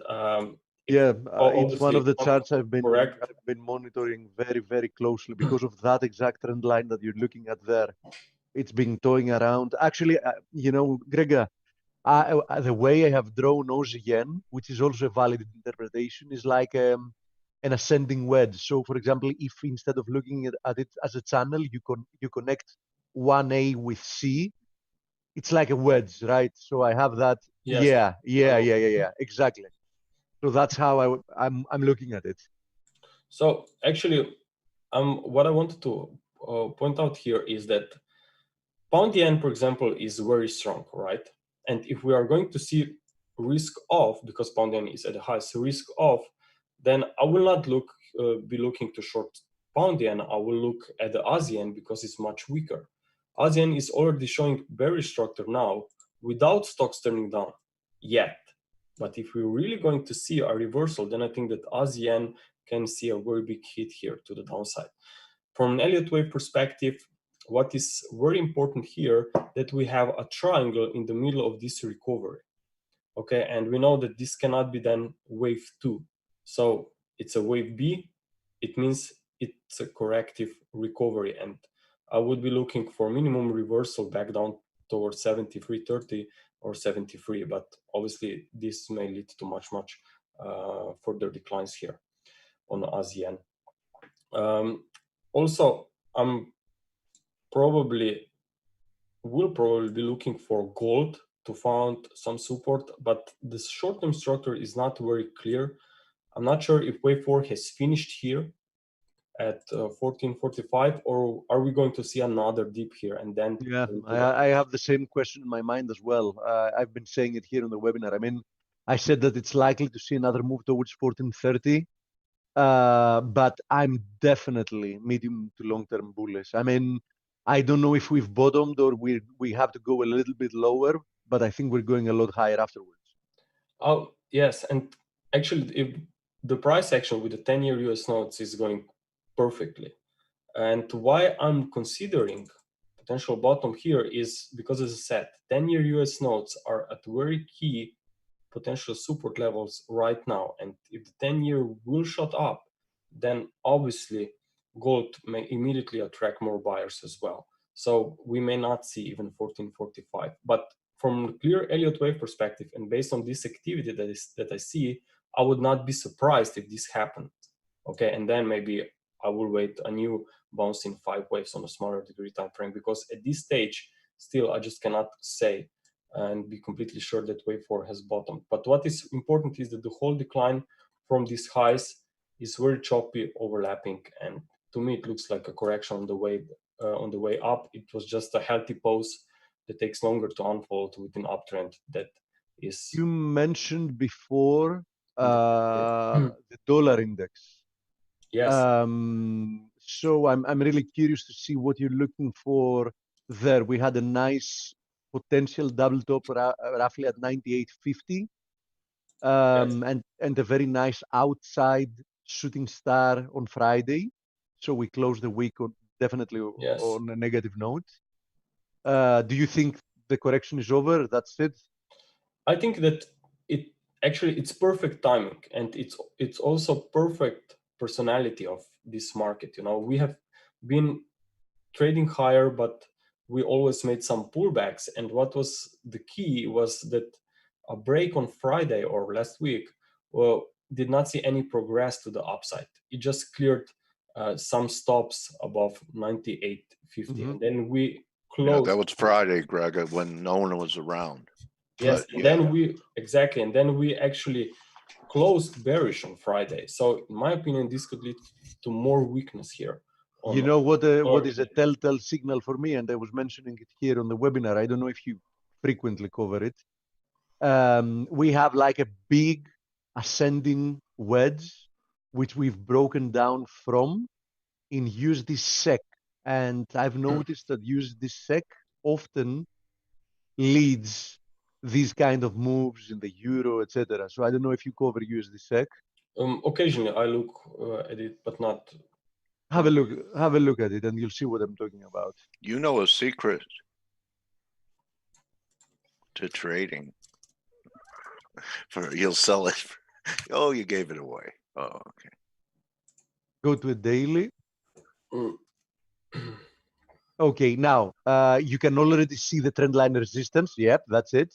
yeah, it's one of the charts I've been monitoring very, very closely because of that exact trend line that you're looking at there. It's been toying around. Actually, you know, Gregor, the way I have drawn Aussie yen, which is also a valid interpretation, is like an ascending wedge. So, for example, if instead of looking at it as a channel, you connect 1A with C, it's like a wedge, right? So I have that. Yes. Yeah, exactly. So that's how I'm looking at it. So actually, what I wanted to point out here is that pound yen, for example, is very strong, right? And if we are going to see risk off, because pound yen is at the highest risk off, then I will not be looking to short pound yen. I will look at the ASEAN because it's much weaker. ASEAN is already showing bearish structure now without stocks turning down yet. But if we're really going to see a reversal, then I think that ASEAN can see a very big hit here to the downside. From an Elliott wave perspective, what is very important here, that we have a triangle in the middle of this recovery. Okay, and we know that this cannot be then wave 2. So it's a wave B. It means it's a corrective recovery, and I would be looking for minimum reversal back down towards 73.30 or 73, but obviously this may lead to much further declines here on ASEAN. Also, I'm will probably be looking for gold to find some support, but the short-term structure is not very clear. I'm not sure if wave 4 has finished here at 1445, or are we going to see another dip here and then? Yeah, I have the same question in my mind as well. I've been saying it here on the webinar. I mean, I said that it's likely to see another move towards 1430, but I'm definitely medium to long-term bullish. I mean, I don't know if we've bottomed or we have to go a little bit lower, but I think we're going a lot higher afterwards. Oh, yes. And actually, if the price action with the 10-year US notes is going perfectly. And why I'm considering potential bottom here is because, as I said, 10-year US notes are at very key potential support levels right now. And if the 10-year will shot up, then obviously gold may immediately attract more buyers as well. So we may not see even 1445. But from a clear Elliott wave perspective, and based on this activity that I see, I would not be surprised if this happened. Okay, and then maybe I will wait a new bounce in 5 waves on a smaller degree time frame, because at this stage, still I just cannot say and be completely sure that wave 4 has bottomed. But what is important is that the whole decline from these highs is very choppy, overlapping, and to me it looks like a correction on the way up. It was just a healthy pose that takes longer to unfold with an uptrend that is. You mentioned before the dollar index. Yes. So I'm really curious to see what you're looking for there. We had a nice potential double top roughly at 98.50, and a very nice outside shooting star on Friday. So we closed the week definitely on a negative note. Do you think the correction is over? That's it? I think that it's perfect timing, and it's also perfect personality of this market. You know, we have been trading higher, but we always made some pullbacks. And what was the key was that a break on Friday or last week, did not see any progress to the upside. It just cleared some stops above 98.50, and then we closed. Yeah, that was Friday, Greg, when no one was around. Yes, and then we actually closed bearish on Friday. So in my opinion, this could lead to more weakness here. You know what is a telltale signal for me, and I was mentioning it here on the webinar. I don't know if you frequently cover it. We have like a big ascending wedge, which we've broken down from in USD SEC. And I've noticed that USD SEC often leads these kind of moves in the euro, etc. So I don't know if you cover USD SEC. Occasionally I look at it, but not. Have a look at it, and you'll see what I'm talking about. You know a secret to trading. You'll sell it. Oh, you gave it away. Oh, okay. Go to a daily. Okay, now you can already see the trend line resistance. Yep, that's it.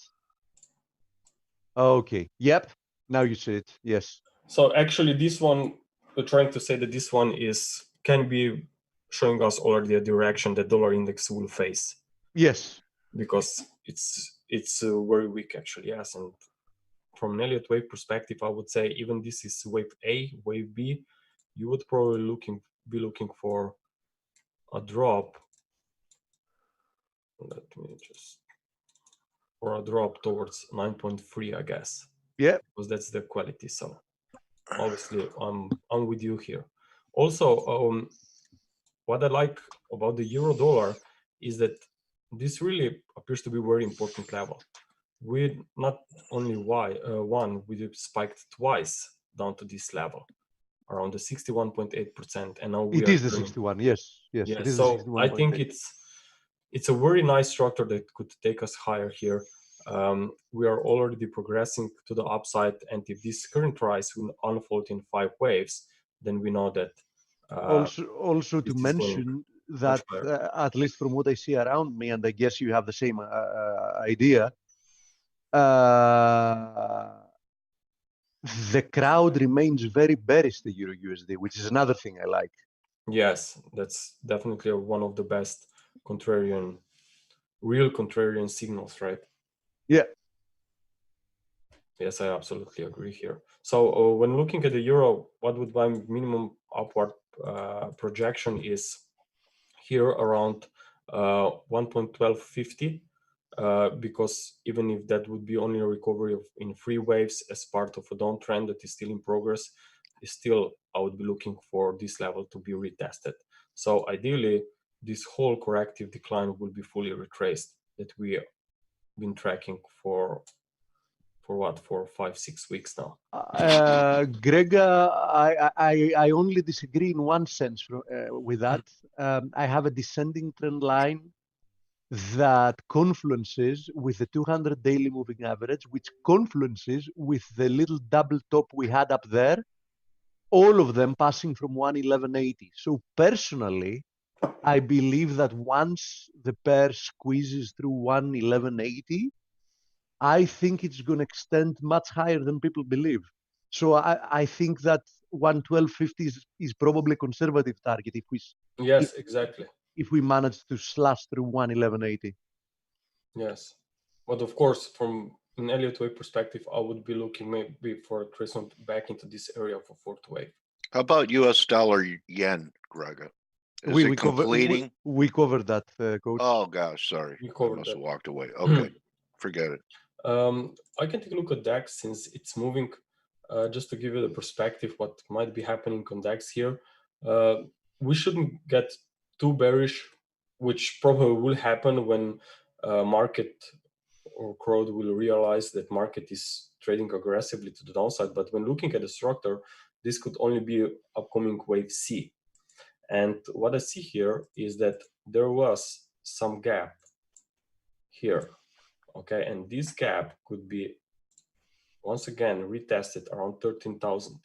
Okay, yep, now you see it. Yes. So actually this one, we're trying to say that this one can be showing us already a direction that dollar index will face. Yes. Because it's very weak actually, yes. And from an Elliott wave perspective, I would say even this is wave A, wave B, you would probably be looking for a drop. Let me just, or a drop towards 9.3, I guess. Yeah. Because that's the quality. So obviously I'm with you here. Also, what I like about the euro dollar is that this really appears to be a very important level. We not only we spiked twice down to this level, around the 61.8%, and now it is the 61. Yes. It is so the 61. I think it's a very nice structure that could take us higher here. We are already progressing to the upside, and if this current rise will unfold in 5 waves, then we know that. Also to mention that at least from what I see around me, and I guess you have the same idea, the crowd remains very bearish the Euro USD, which is another thing I like. Yes, that's definitely one of the best real contrarian signals, right? Yeah. Yes, I absolutely agree here. So when looking at the euro, what would my minimum upward projection is here around 1.1250, because even if that would be only a recovery in 3 waves as part of a downtrend that is still in progress, I would be looking for this level to be retested. So ideally, this whole corrective decline will be fully retraced that we have been tracking for what, for 5-6 weeks now. Greg, I only disagree in one sense with that. I have a descending trend line that confluences with the 200 daily moving average, which confluences with the little double top we had up there, all of them passing from 111.80. So personally, I believe that once the pair squeezes through 111.80, I think it's going to extend much higher than people believe. So I think that 112.50 is probably a conservative target Exactly. if we manage to slash through 111.80. Yes, but of course, from an Elliott wave perspective, I would be looking maybe for a trace back into this area for fourth wave. How about US dollar yen, Greg? Is it completing? We covered that, Coach. Oh gosh, sorry. I must have walked away. Okay, forget it. I can take a look at DAX since it's moving. Just to give you the perspective, what might be happening on DAX here. We shouldn't get too bearish, which probably will happen when market or crowd will realize that market is trading aggressively to the downside. But when looking at the structure, this could only be upcoming wave C. And what I see here is that there was some gap here, okay? And this gap could be, once again, retested around 13,000.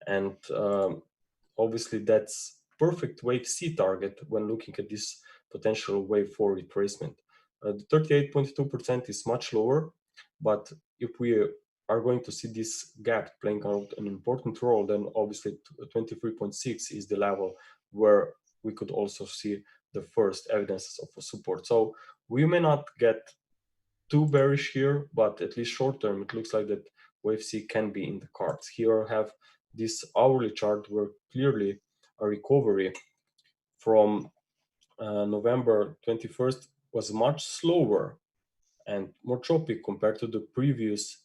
And obviously that's perfect wave C target when looking at this potential wave 4 retracement. The 38.2% is much lower, but if we are going to see this gap playing out an important role, then obviously 23.6 is the level where we could also see the first evidences of a support. So we may not get too bearish here, but at least short term, it looks like that wave C can be in the cards. Here I have this hourly chart where clearly a recovery from November 21st was much slower and more choppy compared to the previous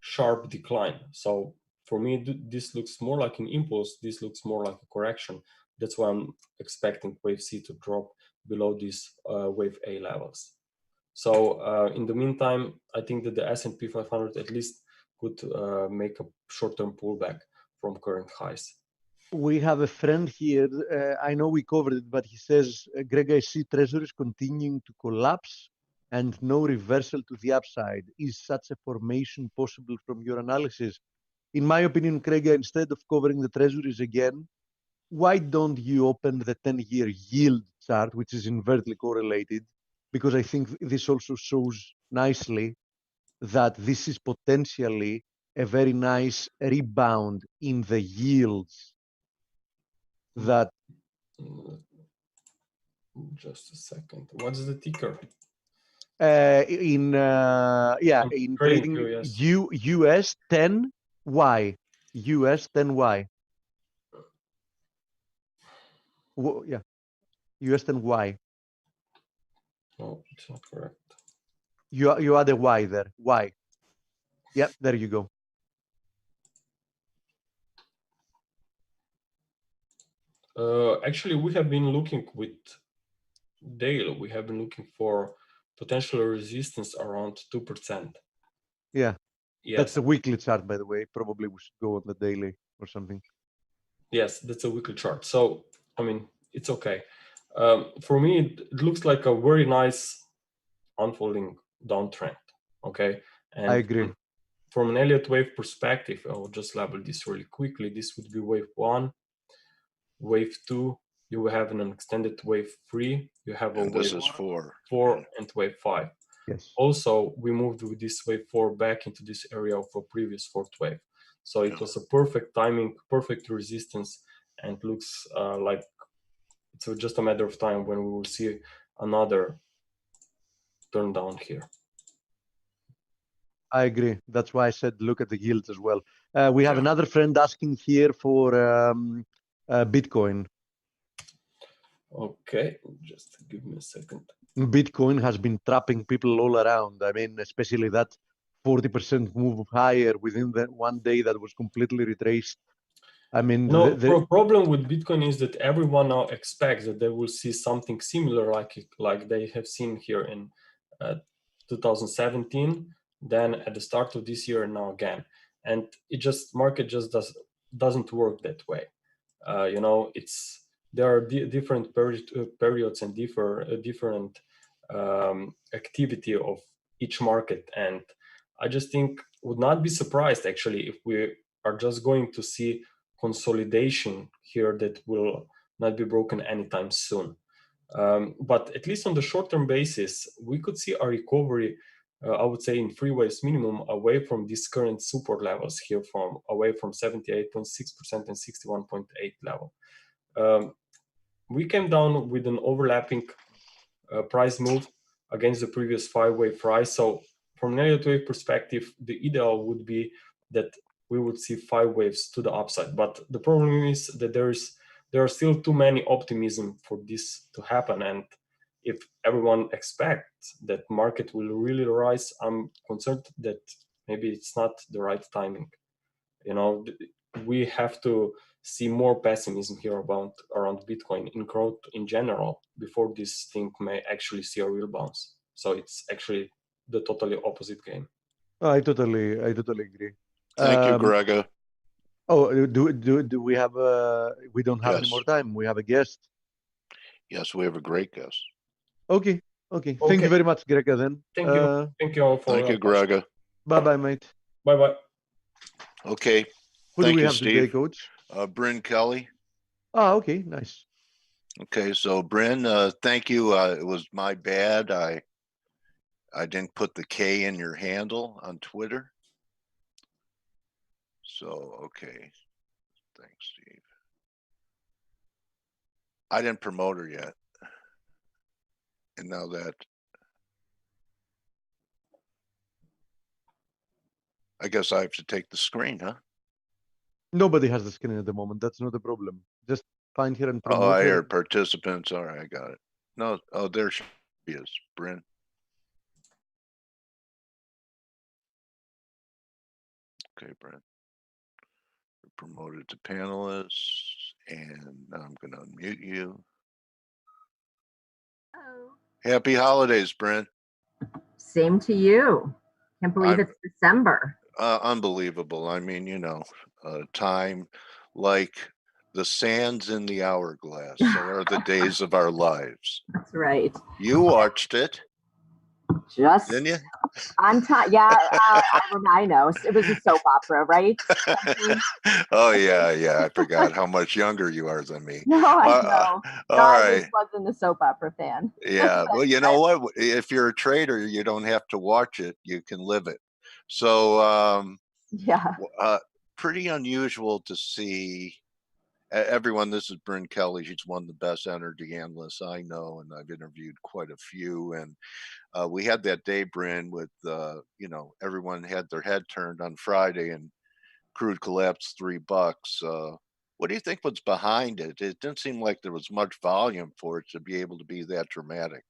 sharp decline. So for me, this looks more like an impulse. This looks more like a correction. That's why I'm expecting wave C to drop below these wave A levels. So in the meantime, I think that the S&P 500 at least could make a short-term pullback from current highs. We have a friend here. I know we covered it, but he says, Greg, I see treasuries continuing to collapse and no reversal to the upside. Is such a formation possible from your analysis? In my opinion, Greg, instead of covering the treasuries again, why don't you open the 10-year yield chart, which is inversely correlated? Because I think this also shows nicely that this is potentially a very nice rebound in the yields that... Just a second. What's the ticker? In trading yes. US 10Y. US 10Y. Yeah. US 10Y. No, it's not correct. You add a Y there. Y. Yep, there you go. Actually, we have been looking with Dale. We have been looking for potential resistance around 2%. Yeah. Yes. That's a weekly chart, by the way. Probably we should go on the daily or something. Yes, that's a weekly chart. So, I mean, it's okay. For me, it looks like a very nice unfolding downtrend. Okay. And I agree. From an Elliott wave perspective, I'll just label this really quickly. This would be wave 1, wave 2. You will have an extended wave 3. You have a And wave this is 4, and wave 5. Yes. Also, we moved with this wave 4 back into this area of a previous fourth wave. So it was a perfect timing, perfect resistance, and looks like it's just a matter of time when we will see another turn down here. I agree. That's why I said look at the yields as well. We have another friend asking here for Bitcoin. Okay, just give me a second. Bitcoin has been trapping people all around. I mean, especially that 40% move higher within the one day that was completely retraced. I mean, the problem with Bitcoin is that everyone now expects that they will see something similar like they have seen here in 2017. then at the start of this year and now again. And market just doesn't work that way. There are different periods and different activity of each market. And I just think would not be surprised actually if we are just going to see consolidation here that will not be broken anytime soon. But at least on the short-term basis, we could see a recovery, I would say in 3 waves minimum, away from these current support levels here, away from 78.6% and 61.8 level. We came down with an overlapping price move against the previous 5-wave price. So from an elliott wave perspective, the ideal would be that we would see 5 waves to the upside. But the problem is that there are still too many optimism for this to happen. And if everyone expects that market will really rise, I'm concerned that maybe it's not the right timing. We have to see more pessimism here around Bitcoin in growth in general before this thing may actually see a real bounce. So it's actually the totally opposite game. I totally agree. Thank you, Grega. Oh, do we have we don't have any Yes. more time. We have a guest. Yes, we have a great guest. Okay. Thank you very much, Grega, then. Thank you. Thank you all for Thank you, Grega. Bye-bye, mate. Bye-bye. Okay. Who Thank do we you, have today, Steve. Coach? Bryn Kelly. Okay, nice. Okay, so Bryn, thank you. It was my bad. I didn't put the K in your handle on Twitter. So, okay. Thanks, Steve. I didn't promote her yet. And now that, I guess I have to take the screen, huh? Nobody has the screen at the moment. That's not a problem. Just find her and promote Oh, I her. heard participants. All right, I got it. No, oh, there she is, Bryn. Okay, Bryn. Promoted to panelists, and now I'm going to unmute you. Hello. Happy holidays, Bryn. Same to you. Can't believe it's December. Unbelievable. I mean, time like the sands in the hourglass. So are the days of our lives. That's right. You watched it, Just didn't you? on time. Yeah, I know. It was a soap opera, right? Oh, yeah. I forgot how much younger you are than me. No, I know. All I right. just wasn't a soap opera fan. Yeah. Well, you know what? If you're a trader, you don't have to watch it. You can live it. So, yeah. Pretty unusual to see. Everyone, this is Bryn Kelly. She's one of the best energy analysts I know, and I've interviewed quite a few. And we had that day, Bryn, with everyone had their head turned on Friday, and crude collapsed $3. What do you think was behind it? It didn't seem like there was much volume for it to be able to be that dramatic.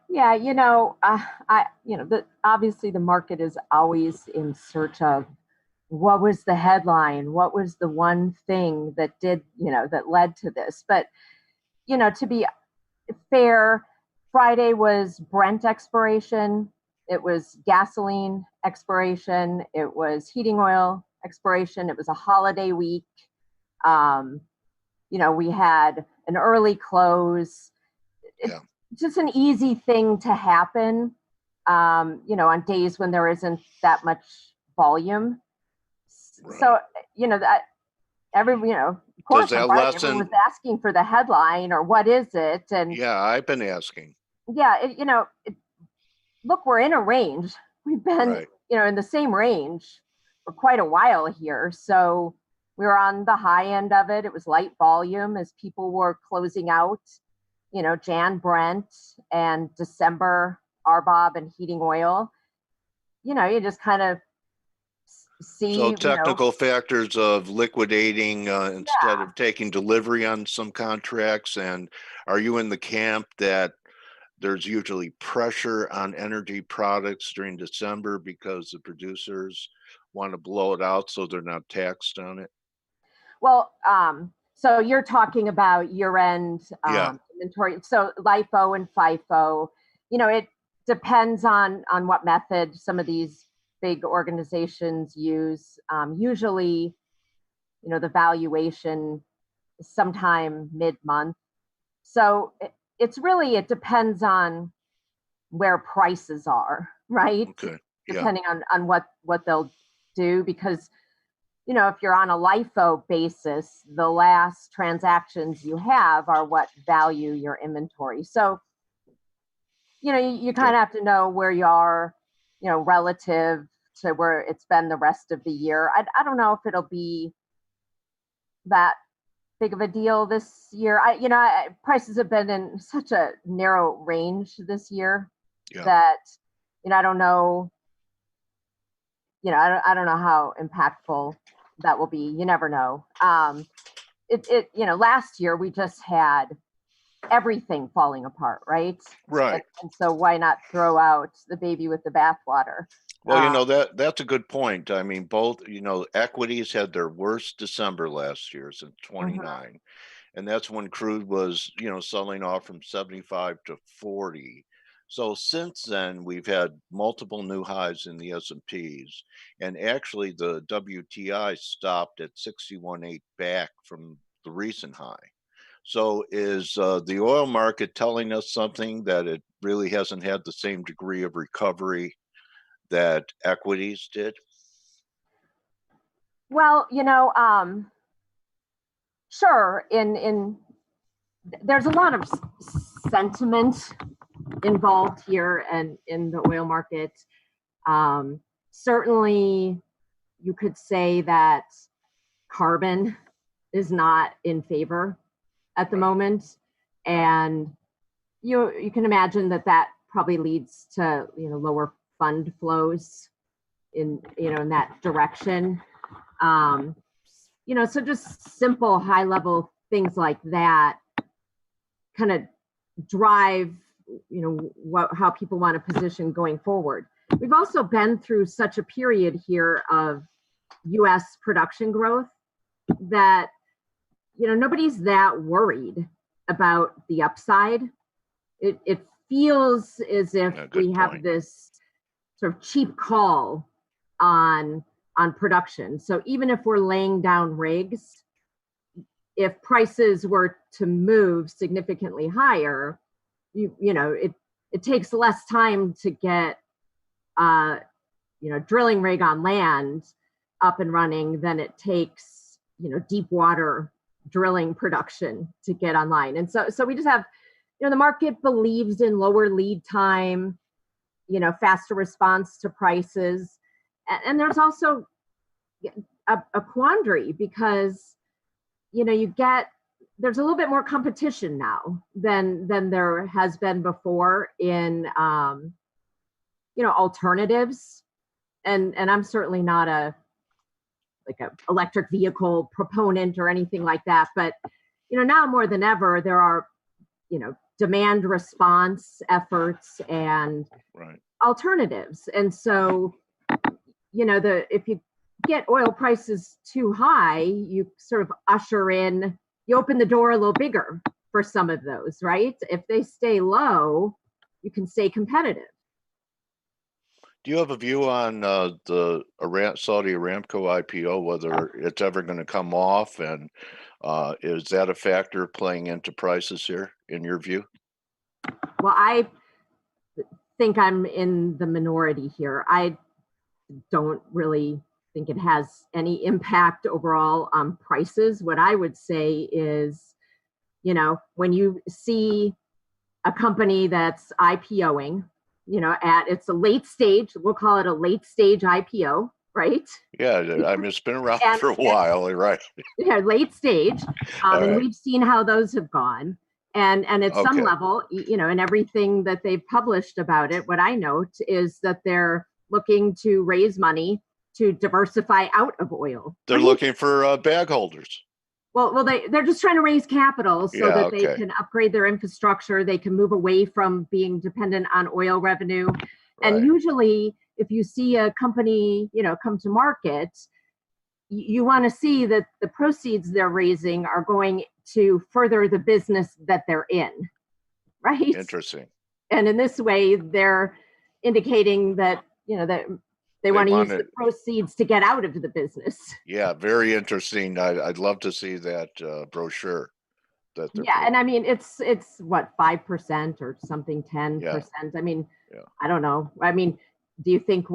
Yeah, obviously the market is always in search of what was the headline, what was the one thing that that led to this. But, to be fair, Friday was Brent expiration. It was gasoline expiration. It was heating oil expiration. It was a holiday week. We had an early close. Yeah. It's just an easy thing to happen, on days when there isn't that much volume. Right. So, that of course, everyone was asking for the headline or what is it? And yeah, I've been asking. Yeah, look, we're in a range. We've been, Right. In the same range for quite a while here. So we were on the high end of it. It was light volume as people were closing out, Jan Brent and December RBOB and heating oil. You just kind of see. So technical factors of liquidating instead of taking delivery on some contracts. And are you in the camp that there's usually pressure on energy products during December because the producers want to blow it out so they're not taxed on it? Well, so you're talking about year-end inventory. So LIFO and FIFO, depends on what method some of these big organizations use. Usually, the valuation is sometime mid-month. So it depends on where prices are, right? Okay. Yeah. Depending on what they'll do, because if you're on a LIFO basis, the last transactions you have are what value your inventory. So, you kind of have to know where you are, relative to where it's been the rest of the year. I don't know if it'll be that big of a deal this year. Prices have been in such a narrow range this year that, I don't know, I don't know how impactful that will be. You never know. Last year we just had everything falling apart, right? Right. And so why not throw out the baby with the bathwater? Well, that's a good point. I mean, both, equities had their worst December last year since 29. And that's when crude was, selling off from 75 to 40. So since then, we've had multiple new highs in the S&Ps. And actually, the WTI stopped at 61.8 back from the recent high. So is the oil market telling us something that it really hasn't had the same degree of recovery that equities did? Well, sure. There's a lot of sentiment involved here and in the oil market. Certainly, you could say that carbon is not in favor at the moment, and you can imagine that probably leads to lower fund flows in that direction. So just simple high level things like that kind of drive how people want to position going forward. We've also been through such a period here of US production growth that nobody's that worried about the upside. It feels as if we have this sort of cheap call on production. So even if we're laying down rigs, if prices were to move significantly higher, it takes less time to get drilling rig on land up and running than it takes deep water drilling production to get online. And so we just have the market believes in lower lead time, faster response to prices. And there's also a quandary because there's a little bit more competition now than there has been before in alternatives. And I'm certainly not a electric vehicle proponent or anything like that, but now more than ever there are demand response efforts and alternatives. And so if you get oil prices too high, you sort of you open the door a little bigger for some of those, right? If they stay low, you can stay competitive. Do you have a view on the Saudi Aramco IPO, whether it's ever going to come off, and is that a factor playing into prices here, in your view? Well, I think I'm in the minority here. I don't really think it has any impact overall on prices. What I would say is, when you see a company that's IPOing, it's a late stage, we'll call it a late stage IPO, right? Yeah, I mean, it's been around for a while, right? Yeah, late stage. And we've seen how those have gone. And at some level, and everything that they've published about it, what I note is that they're looking to raise money to diversify out of oil. They're looking for bag holders. Well, they're just trying to raise capital so that they can upgrade their infrastructure. They can move away from being dependent on oil revenue. Right. And usually, if you see a company, come to market, you want to see that the proceeds they're raising are going to further the business that they're in, right? Interesting. And in this way, they're indicating that, that they want to use the proceeds to get out of the business. Yeah, very interesting. I'd love to see that brochure. Yeah, and I mean, it's what, 5% or something, 10%. Yeah. I mean, I don't know. I mean, do you think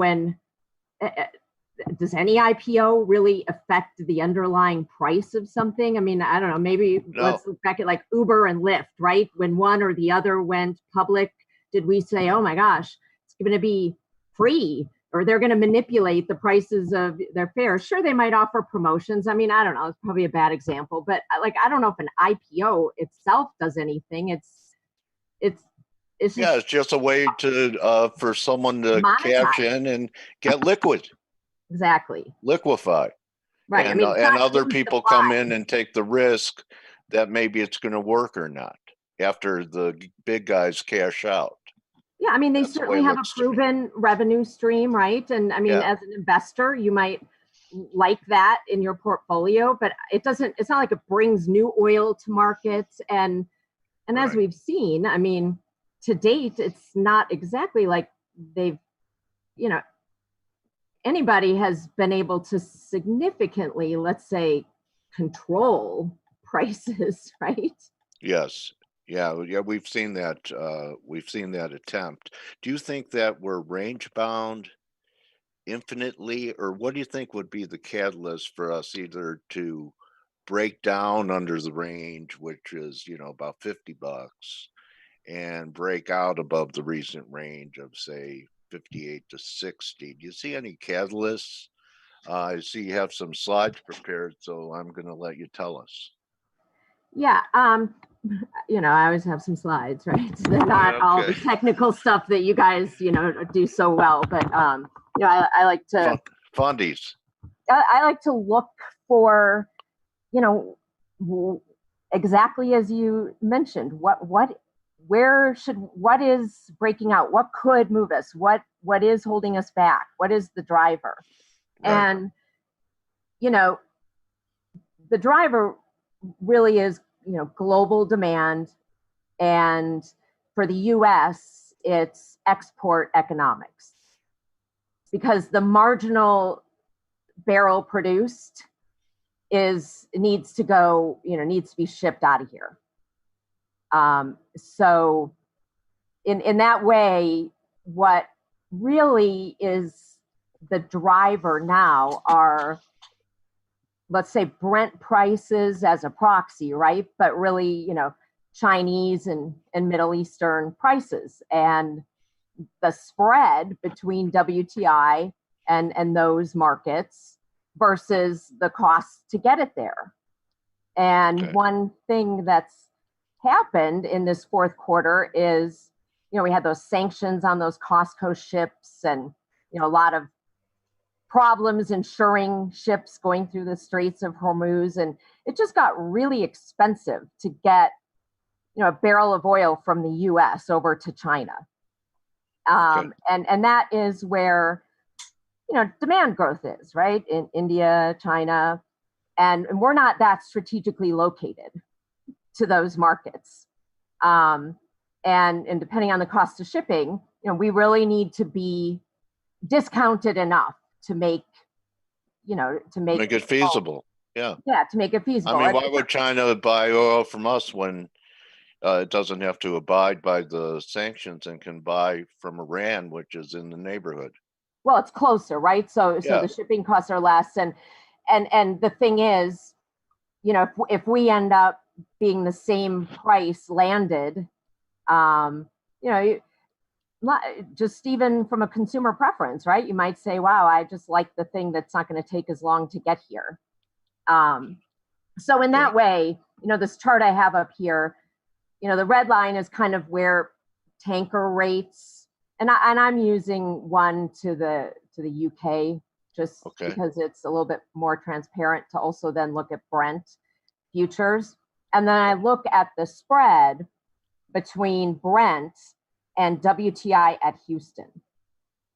does any IPO really affect the underlying price of something? I mean, I don't know. Maybe let's look back at like Uber and Lyft, right? When one or the other went public, did we say, oh my gosh, it's going to be free, or they're going to manipulate the prices of their fares? Sure, they might offer promotions. I mean, I don't know. It's probably a bad example, but like, I don't know if an IPO itself does anything. It's just a way to for someone to cash in and get liquid. Exactly. Liquefy. Right. And, and other people come in and take the risk that maybe it's going to work or not after the big guys cash out. Yeah, I mean, they certainly have a proven revenue stream, right? And I mean, as an investor, you might like that in your portfolio, but it's not like it brings new oil to markets. And as we've seen, I mean, to date, it's not exactly like they've, anybody has been able to significantly, let's say, control prices, right? Yes. Yeah, we've seen that. We've seen that attempt. Do you think that we're range bound infinitely, or what do you think would be the catalyst for us either to break down under the range, which is about $50, and break out above the recent range of say 58 to 60? Do you see any catalysts? I see you have some slides prepared, so I'm going to let you tell us. Yeah. I always have some slides, right? So they're not all the technical stuff that you guys, do so well, but, I like to fundies. I like to look for, exactly as you mentioned, what is breaking out? What could move us? What is holding us back? What is the driver? Right. And, the driver really is, global demand. And for the US, it's export economics, because the marginal barrel produced needs to be shipped out of here. So in that way, what really is the driver now are, let's say, Brent prices as a proxy, right? But really, Chinese and Middle Eastern prices, and the spread between WTI and those markets versus the cost to get it there. And one thing that's happened in this fourth quarter is, we had those sanctions on those COSCO ships, and, a lot of problems insuring ships going through the Straits of Hormuz. And it just got really expensive to get, a barrel of oil from the US over to China. And that is where, demand growth is, right? In India, China, and we're not that strategically located to those markets. And depending on the cost of shipping, we really need to be discounted enough to make it feasible. Yeah, to make it feasible. I mean, why would China buy oil from us when it doesn't have to abide by the sanctions and can buy from Iran, which is in the neighborhood? Well, it's closer, right? So the shipping costs are less, and the thing is, if we end up being the same price landed, just even from a consumer preference, right? You might say, wow, I just like the thing that's not going to take as long to get here. So in that way, this chart I have up here, the red line is kind of where tanker rates, and I'm using one to the UK just because it's a little bit more transparent to also then look at Brent futures. And then I look at the spread between Brent and WTI at Houston,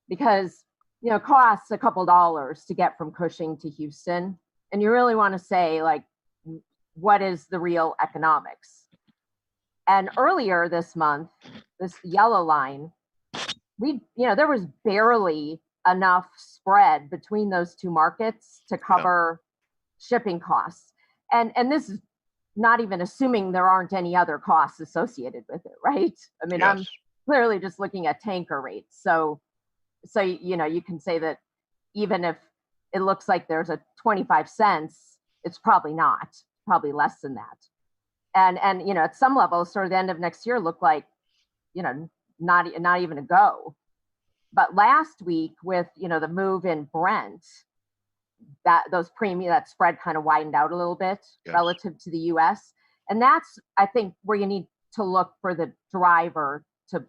because, it costs a couple dollars to get from Cushing to Houston. And you really want to say, like, what is the real economics? And earlier this month, this yellow line, there was barely enough spread between those two markets to cover shipping costs. And this is not even assuming there aren't any other costs associated with it, right? I mean, I'm clearly just looking at tanker rates. So you can say that even if it looks like there's a 25 cents, it's probably not, probably less than that. And at some level, sort of the end of next year look like, not even a go. But last week with, the move in Brent, that spread kind of widened out a little bit relative to the US. And that's, I think, where you need to look for the driver to,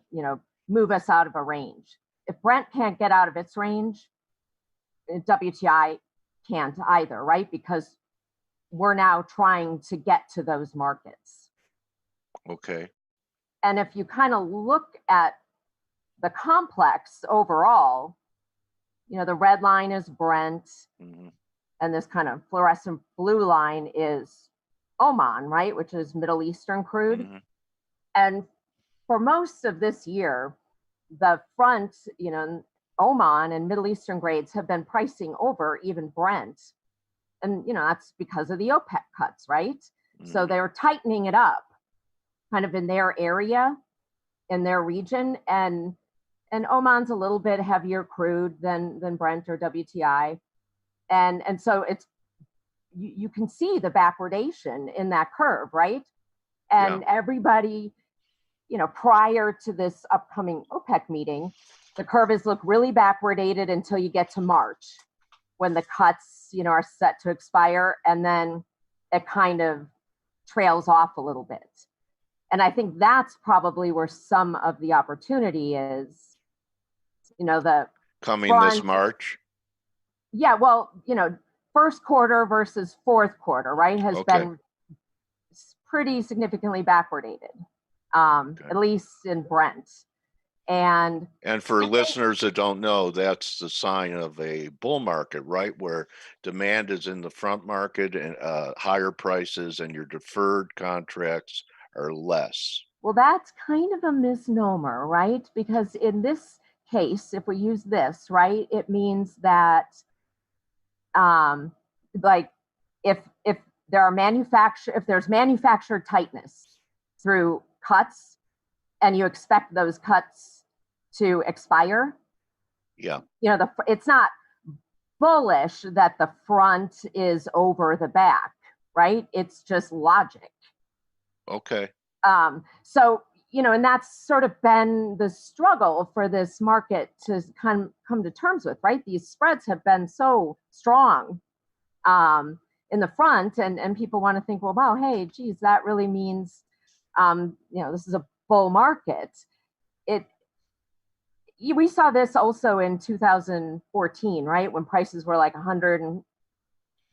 move us out of a range. If Brent can't get out of its range, WTI can't either, right? Because we're now trying to get to those markets. Okay. And if you kind of look at the complex overall, the red line is Brent, and this kind of fluorescent blue line is Oman, right? Which is Middle Eastern crude. And for most of this year, the front, Oman and Middle Eastern grades have been pricing over even Brent. And, that's because of the OPEC cuts, right? So they're tightening it up kind of in their area, in their region. And Oman's a little bit heavier crude than Brent or WTI. And so it's, you can see the backwardation in that curve, right? And everybody, prior to this upcoming OPEC meeting, the curves look really backwardated until you get to March, when the cuts, are set to expire, and then it kind of trails off a little bit. And I think that's probably where some of the opportunity is, the coming this March. Yeah, well, first quarter versus fourth quarter, right, has been pretty significantly backwardated, at least in Brent. And for listeners that don't know, that's the sign of a bull market, right? Where demand is in the front market and higher prices, and your deferred contracts are less. Well, that's kind of a misnomer, right? Because in this case, if we use this, right, it means that like if there's manufactured tightness through cuts, and you expect those cuts to expire, it's not bullish that the front is over the back, right? It's just logic. Okay. So, and that's sort of been the struggle for this market to come to terms with, right? These spreads have been so strong in the front, and people want to think, well, wow, hey, geez, that really means, this is a bull market. We saw this also in 2014, right? When prices were like $150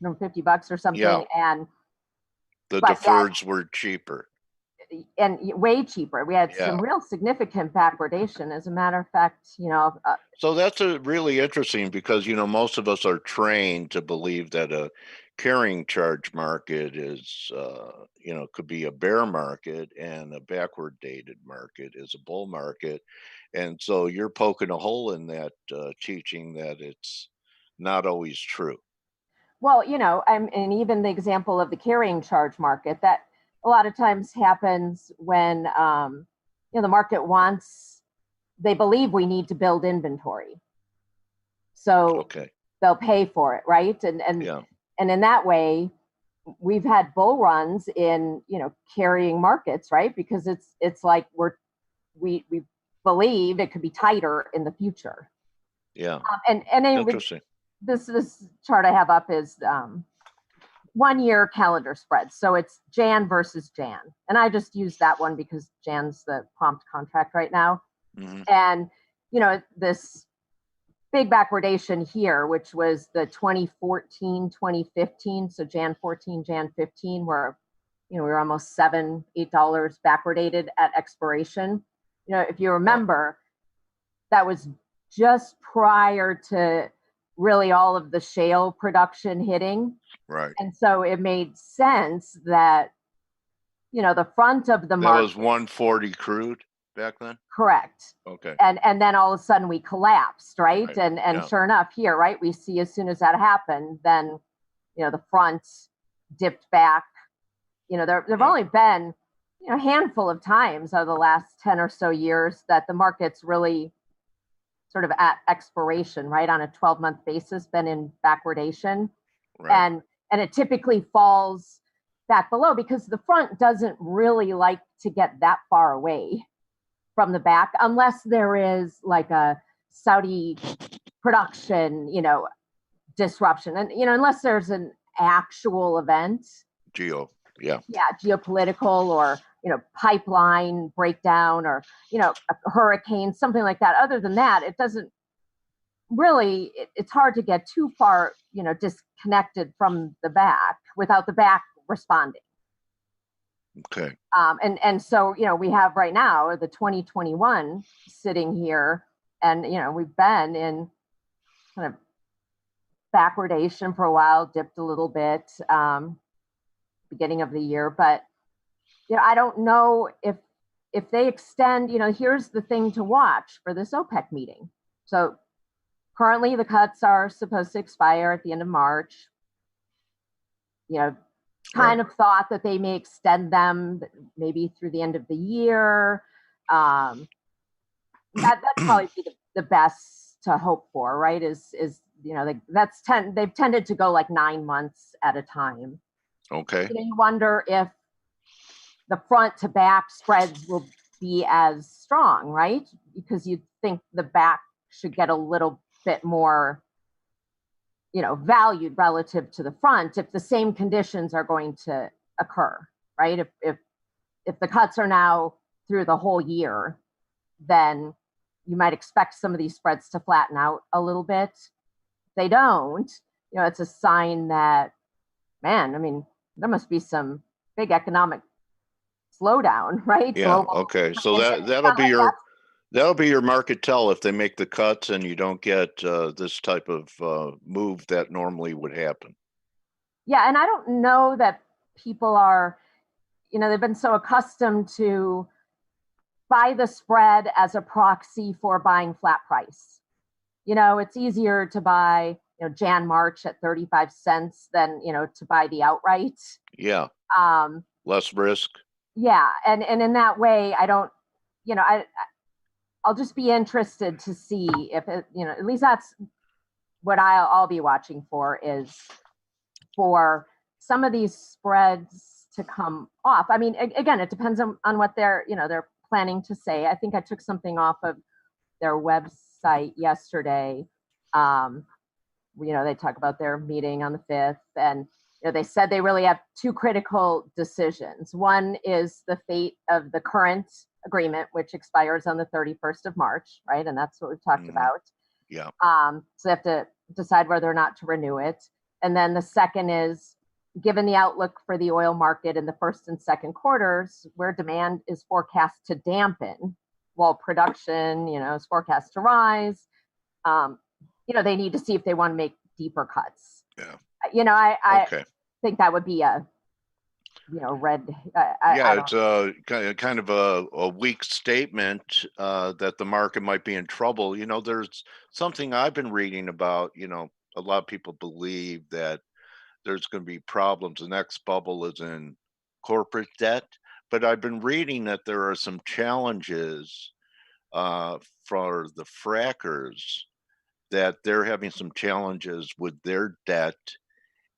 or something. Yeah. And the deferreds were cheaper. And way cheaper. We had some real significant backwardation. As a matter of fact, so that's a really interesting, because, most of us are trained to believe that a carrying charge market is, could be a bear market, and a backward dated market is a bull market. And so you're poking a hole in that teaching that it's not always true. Well, and even the example of the carrying charge market, that a lot of times happens when, the market they believe we need to build inventory. So they'll pay for it, right? And in that way, we've had bull runs in, carrying markets, right? Because it's like we believe it could be tighter in the future. Yeah. And interesting. This chart I have up is 1 year calendar spread. So it's Jan versus Jan. And I just use that one because Jan's the prompt contract right now. And, this big backwardation here, which was the 2014, 2015. So Jan 14, Jan 15, where, we were almost $7, $8 backwardated at expiration. If you remember, that was just prior to really all of the shale production hitting. Right. And so it made sense that, the front of the That market. was 140 crude back then? Correct. Okay. And then all of a sudden we collapsed, right? Right, And yeah. sure enough, here, right, we see as soon as that happened, then the front dipped back. There've only been a handful of times over the last 10 or so years that the market's really sort of at expiration, right, on a 12-month basis, been in backwardation. Right. And it typically falls back below because the front doesn't really like to get that far away from the back unless there is like a Saudi production, disruption. And, unless there's an actual event. Yeah. Geopolitical or, pipeline breakdown or, a hurricane, something like that. Other than that, it doesn't really, it's hard to get too far, disconnected from the back without the back responding. Okay. And so, we have right now the 2021 sitting here and, we've been in kind of backwardation for a while, dipped a little bit, beginning of the year, but, I don't know if they extend, here's the thing to watch for this OPEC meeting. So currently the cuts are supposed to expire at the end of March. Kind of thought that they may extend them maybe through the end of the year. That'd probably be the best to hope for, right? They've tended to go like 9 months at a time. Okay. You wonder if the front to back spreads will be as strong, right? Because you'd think the back should get a little bit more valued relative to the front if the same conditions are going to occur, right? If the cuts are now through the whole year, then you might expect some of these spreads to flatten out a little bit. If they don't, it's a sign that, man, I mean, there must be some big economic slowdown, right? Yeah. Global. Okay. So that'll be your market tell if they make the cuts and you don't get this type of move that normally would happen. Yeah, and I don't know that people are, they've been so accustomed to buy the spread as a proxy for buying flat price. It's easier to buy, Jan March at 35 cents than, to buy the outright. Yeah. Less risk. Yeah, and in that way, I don't, I'll just be interested to see if it, at least that's what I'll be watching for, is for some of these spreads to come off. I mean, again, it depends on what they're planning to say. I think I took something off of their website yesterday. They talk about their meeting on the 5th, and they said they really have two critical decisions. One is the fate of the current agreement, which expires on the 31st of March, right? And that's what we've talked about. Yeah. So they have to decide whether or not to renew it. And then the second is, given the outlook for the oil market in the first and second quarters, where demand is forecast to dampen while production, is forecast to rise, they need to see if they want to make deeper cuts. Yeah. I think that would be a, red. It's a kind of a weak statement that the market might be in trouble. There's something I've been reading about. A lot of people believe that there's going to be problems. The next bubble is in corporate debt, but I've been reading that there are some challenges for the frackers, that they're having some challenges with their debt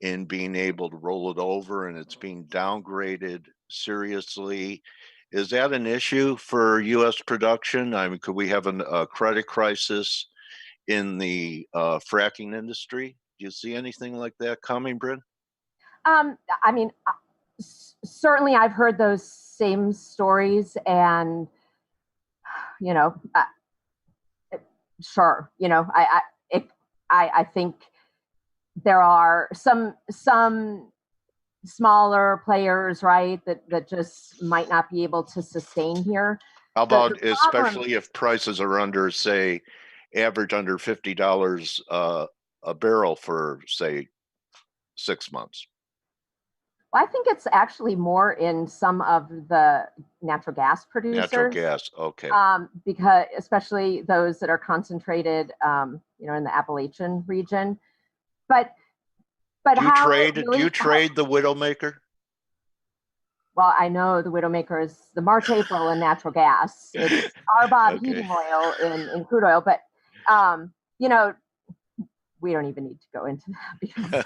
in being able to roll it over, and it's being downgraded seriously. Is that an issue for U.S. production? I mean, could we have a credit crisis in the fracking industry? Do you see anything like that coming, Bryn? I mean, certainly I've heard those same stories, and sure, I think there are some smaller players, right, that just might not be able to sustain here. How about especially if prices are under, say, average under $50 a barrel for, say, 6 months? Well, I think it's actually more in some of the natural gas producers. Natural gas. Okay. Because especially those that are concentrated, in the Appalachian region. But Do you how trade? it really, Do you trade the Widowmaker? well, I know the Widowmaker is the March, April in natural gas. It's RBOB Okay. heating oil in crude oil. But, we don't even need to go into that because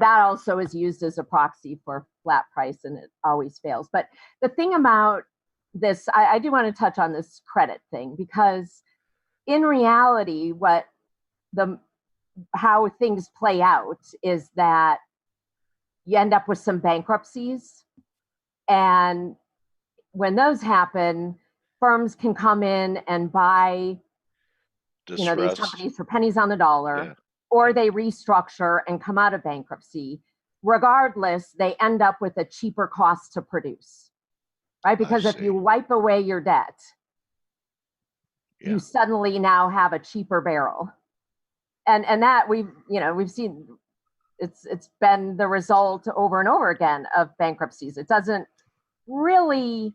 that also is used as a proxy for flat price, and it always fails. But the thing about this, I do want to touch on this credit thing, because in reality, how things play out is that you end up with some bankruptcies, and when those happen, firms can come in and buy these companies for pennies on the dollar. Yeah. Or they restructure and come out of bankruptcy. Regardless, they end up with a cheaper cost to produce, right? Because if you wipe away your debt, you suddenly now have a cheaper barrel. And that we've seen, it's been the result over and over again of bankruptcies. It doesn't really,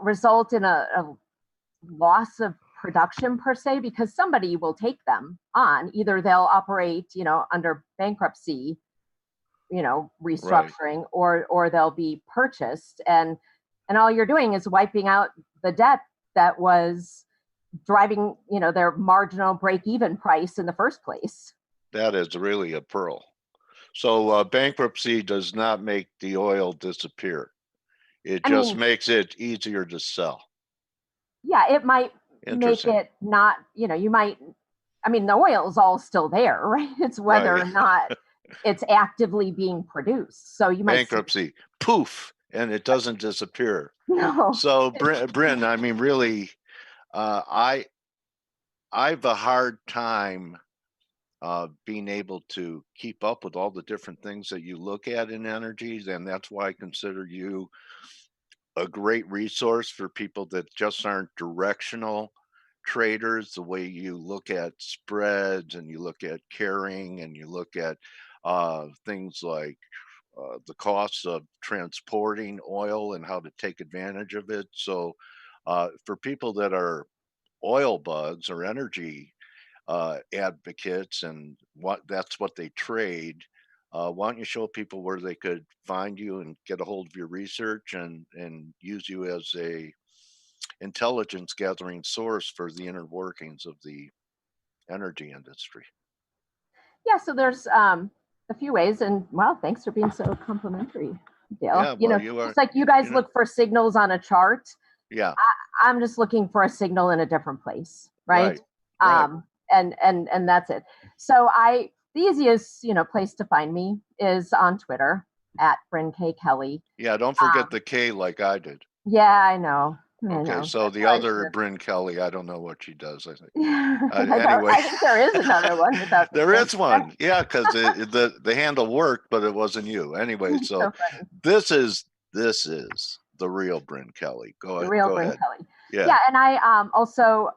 result in a loss of production per se, because somebody will take them on. Either they'll operate, under bankruptcy, restructuring, right, or they'll be purchased, and all you're doing is wiping out the debt that was driving, their marginal break-even price in the first place. That is really a pearl. So bankruptcy does not make the oil disappear. It just makes it easier to sell. Yeah, it might make it not, you might, the oil is all still there, right? It's whether or not it's actively being produced. So you might bankruptcy, poof, and it doesn't disappear. No. So Bryn, really, I have a hard time being able to keep up with all the different things that you look at in energies, and that's why I consider you a great resource for people that just aren't directional traders. The way you look at spreads, and you look at carrying, and you look at things like the costs of transporting oil and how to take advantage of it. So for people that are oil bugs or energy advocates, and that's what they trade, why don't you show people where they could find you and get a hold of your research and use you as a intelligence gathering source for the inner workings of the energy industry? Yeah, so there's a few ways, and wow, thanks for being so complimentary, Dale. Yeah, it's like you guys look for signals on a chart. Yeah, I'm just looking for a signal in a different place, right? Right. And that's it. So the easiest place to find me is on Twitter at Bryn K. Kelly. Yeah, don't forget the K like I did. Yeah, I know. Okay, so the other Bryn Kelly, I don't know what she does. I think. Anyway, I think there is another one. There is one, yeah, because the handle worked, but it wasn't you. Anyway, so this is the real Bryn Kelly. Go ahead. The real Bryn Kelly. Yeah, and I also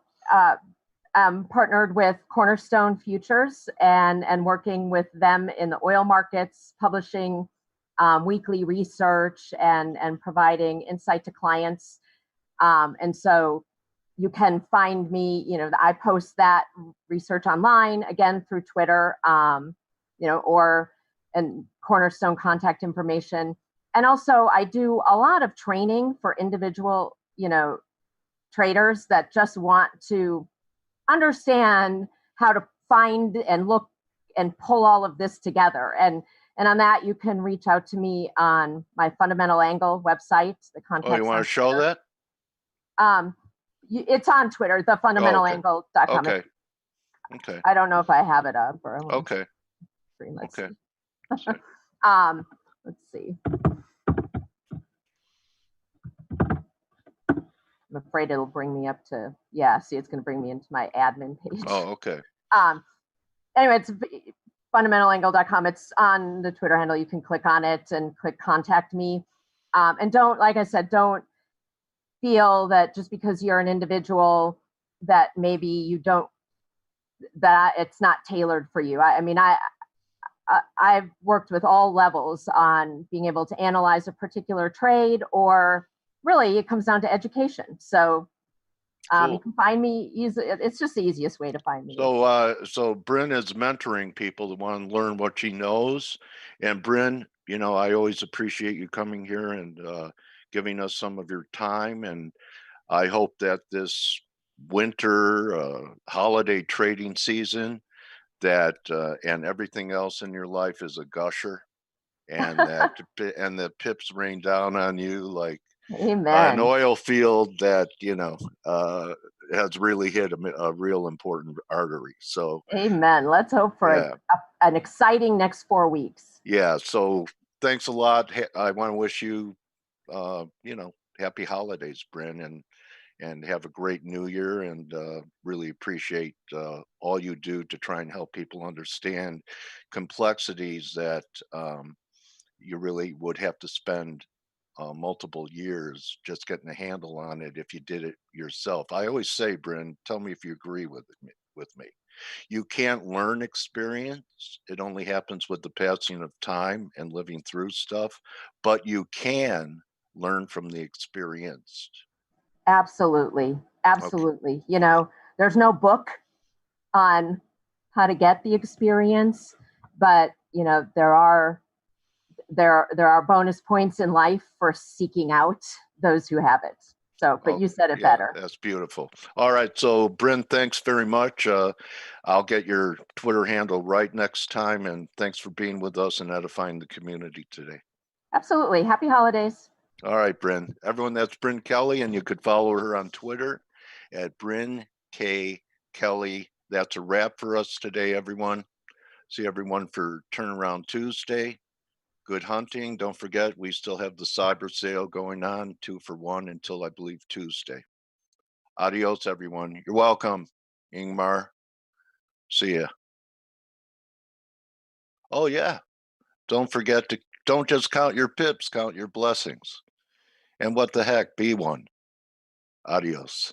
partnered with Cornerstone Futures and working with them in the oil markets, publishing weekly research and providing insight to clients. And so you can find me, I post that research online, again, through Twitter, or Cornerstone contact information. And also I do a lot of training for individual, traders that just want to understand how to find and look and pull all of this together. And on that, you can reach out to me on my Fundamental Angle website. The contact. Oh, you want to show that? It's on Twitter, thefundamentalangle.com. Okay. I don't know if I have it up. Or okay. Let's okay. See. Let's see. I'm afraid it'll bring me up to, see, it's going to bring me into my admin page. Oh, okay. Anyway, it's fundamentalangle.com. It's on the Twitter handle. You can click on it and click contact me. And like I said, don't feel that just because you're an individual that maybe that it's not tailored for you. I've worked with all levels on being able to analyze a particular trade, or really it comes down to education. So Cool. you can find me easy. It's just the easiest way to find me. So Bryn is mentoring people that want to learn what she knows. And Bryn, you know, I always appreciate you coming here and giving us some of your time. And I hope that this winter holiday trading season, that and everything else in your life is a gusher, and that and the pips rain down on you like an Amen. oil field that, you know, has really hit a real important artery. So Amen. Let's hope for yeah, an exciting next 4 weeks. yeah. So thanks a lot. I want to wish you, you know, happy holidays, Bryn, and have a great new year, and really appreciate all you do to try and help people understand complexities that you really would have to spend multiple years just getting a handle on it if you did it yourself. I always say, Bryn, tell me if you agree with me. You can't learn experience. It only happens with the passing of time and living through stuff, but you can learn from the experienced. Absolutely. Absolutely. You know, there's no book on how to get the experience, but you know, there are bonus points in life for seeking out those who have it. So, but you said it better. That's beautiful. All right. So Bryn, thanks very much. I'll get your Twitter handle right next time. And thanks for being with us and edifying the community today. Absolutely. Happy holidays. All right, Bryn. Everyone, that's Bryn Kelly, and you could follow her on Twitter at Bryn K. Kelly. That's a wrap for us today, everyone. See everyone for Turnaround Tuesday. Good hunting. Don't forget, we still have the cyber sale going on, 2 for 1 until I believe Tuesday. Adios, everyone. You're welcome, Ingmar. See ya. Oh, yeah. Don't forget to, don't just count your pips, count your blessings. And what the heck, be one. Adios.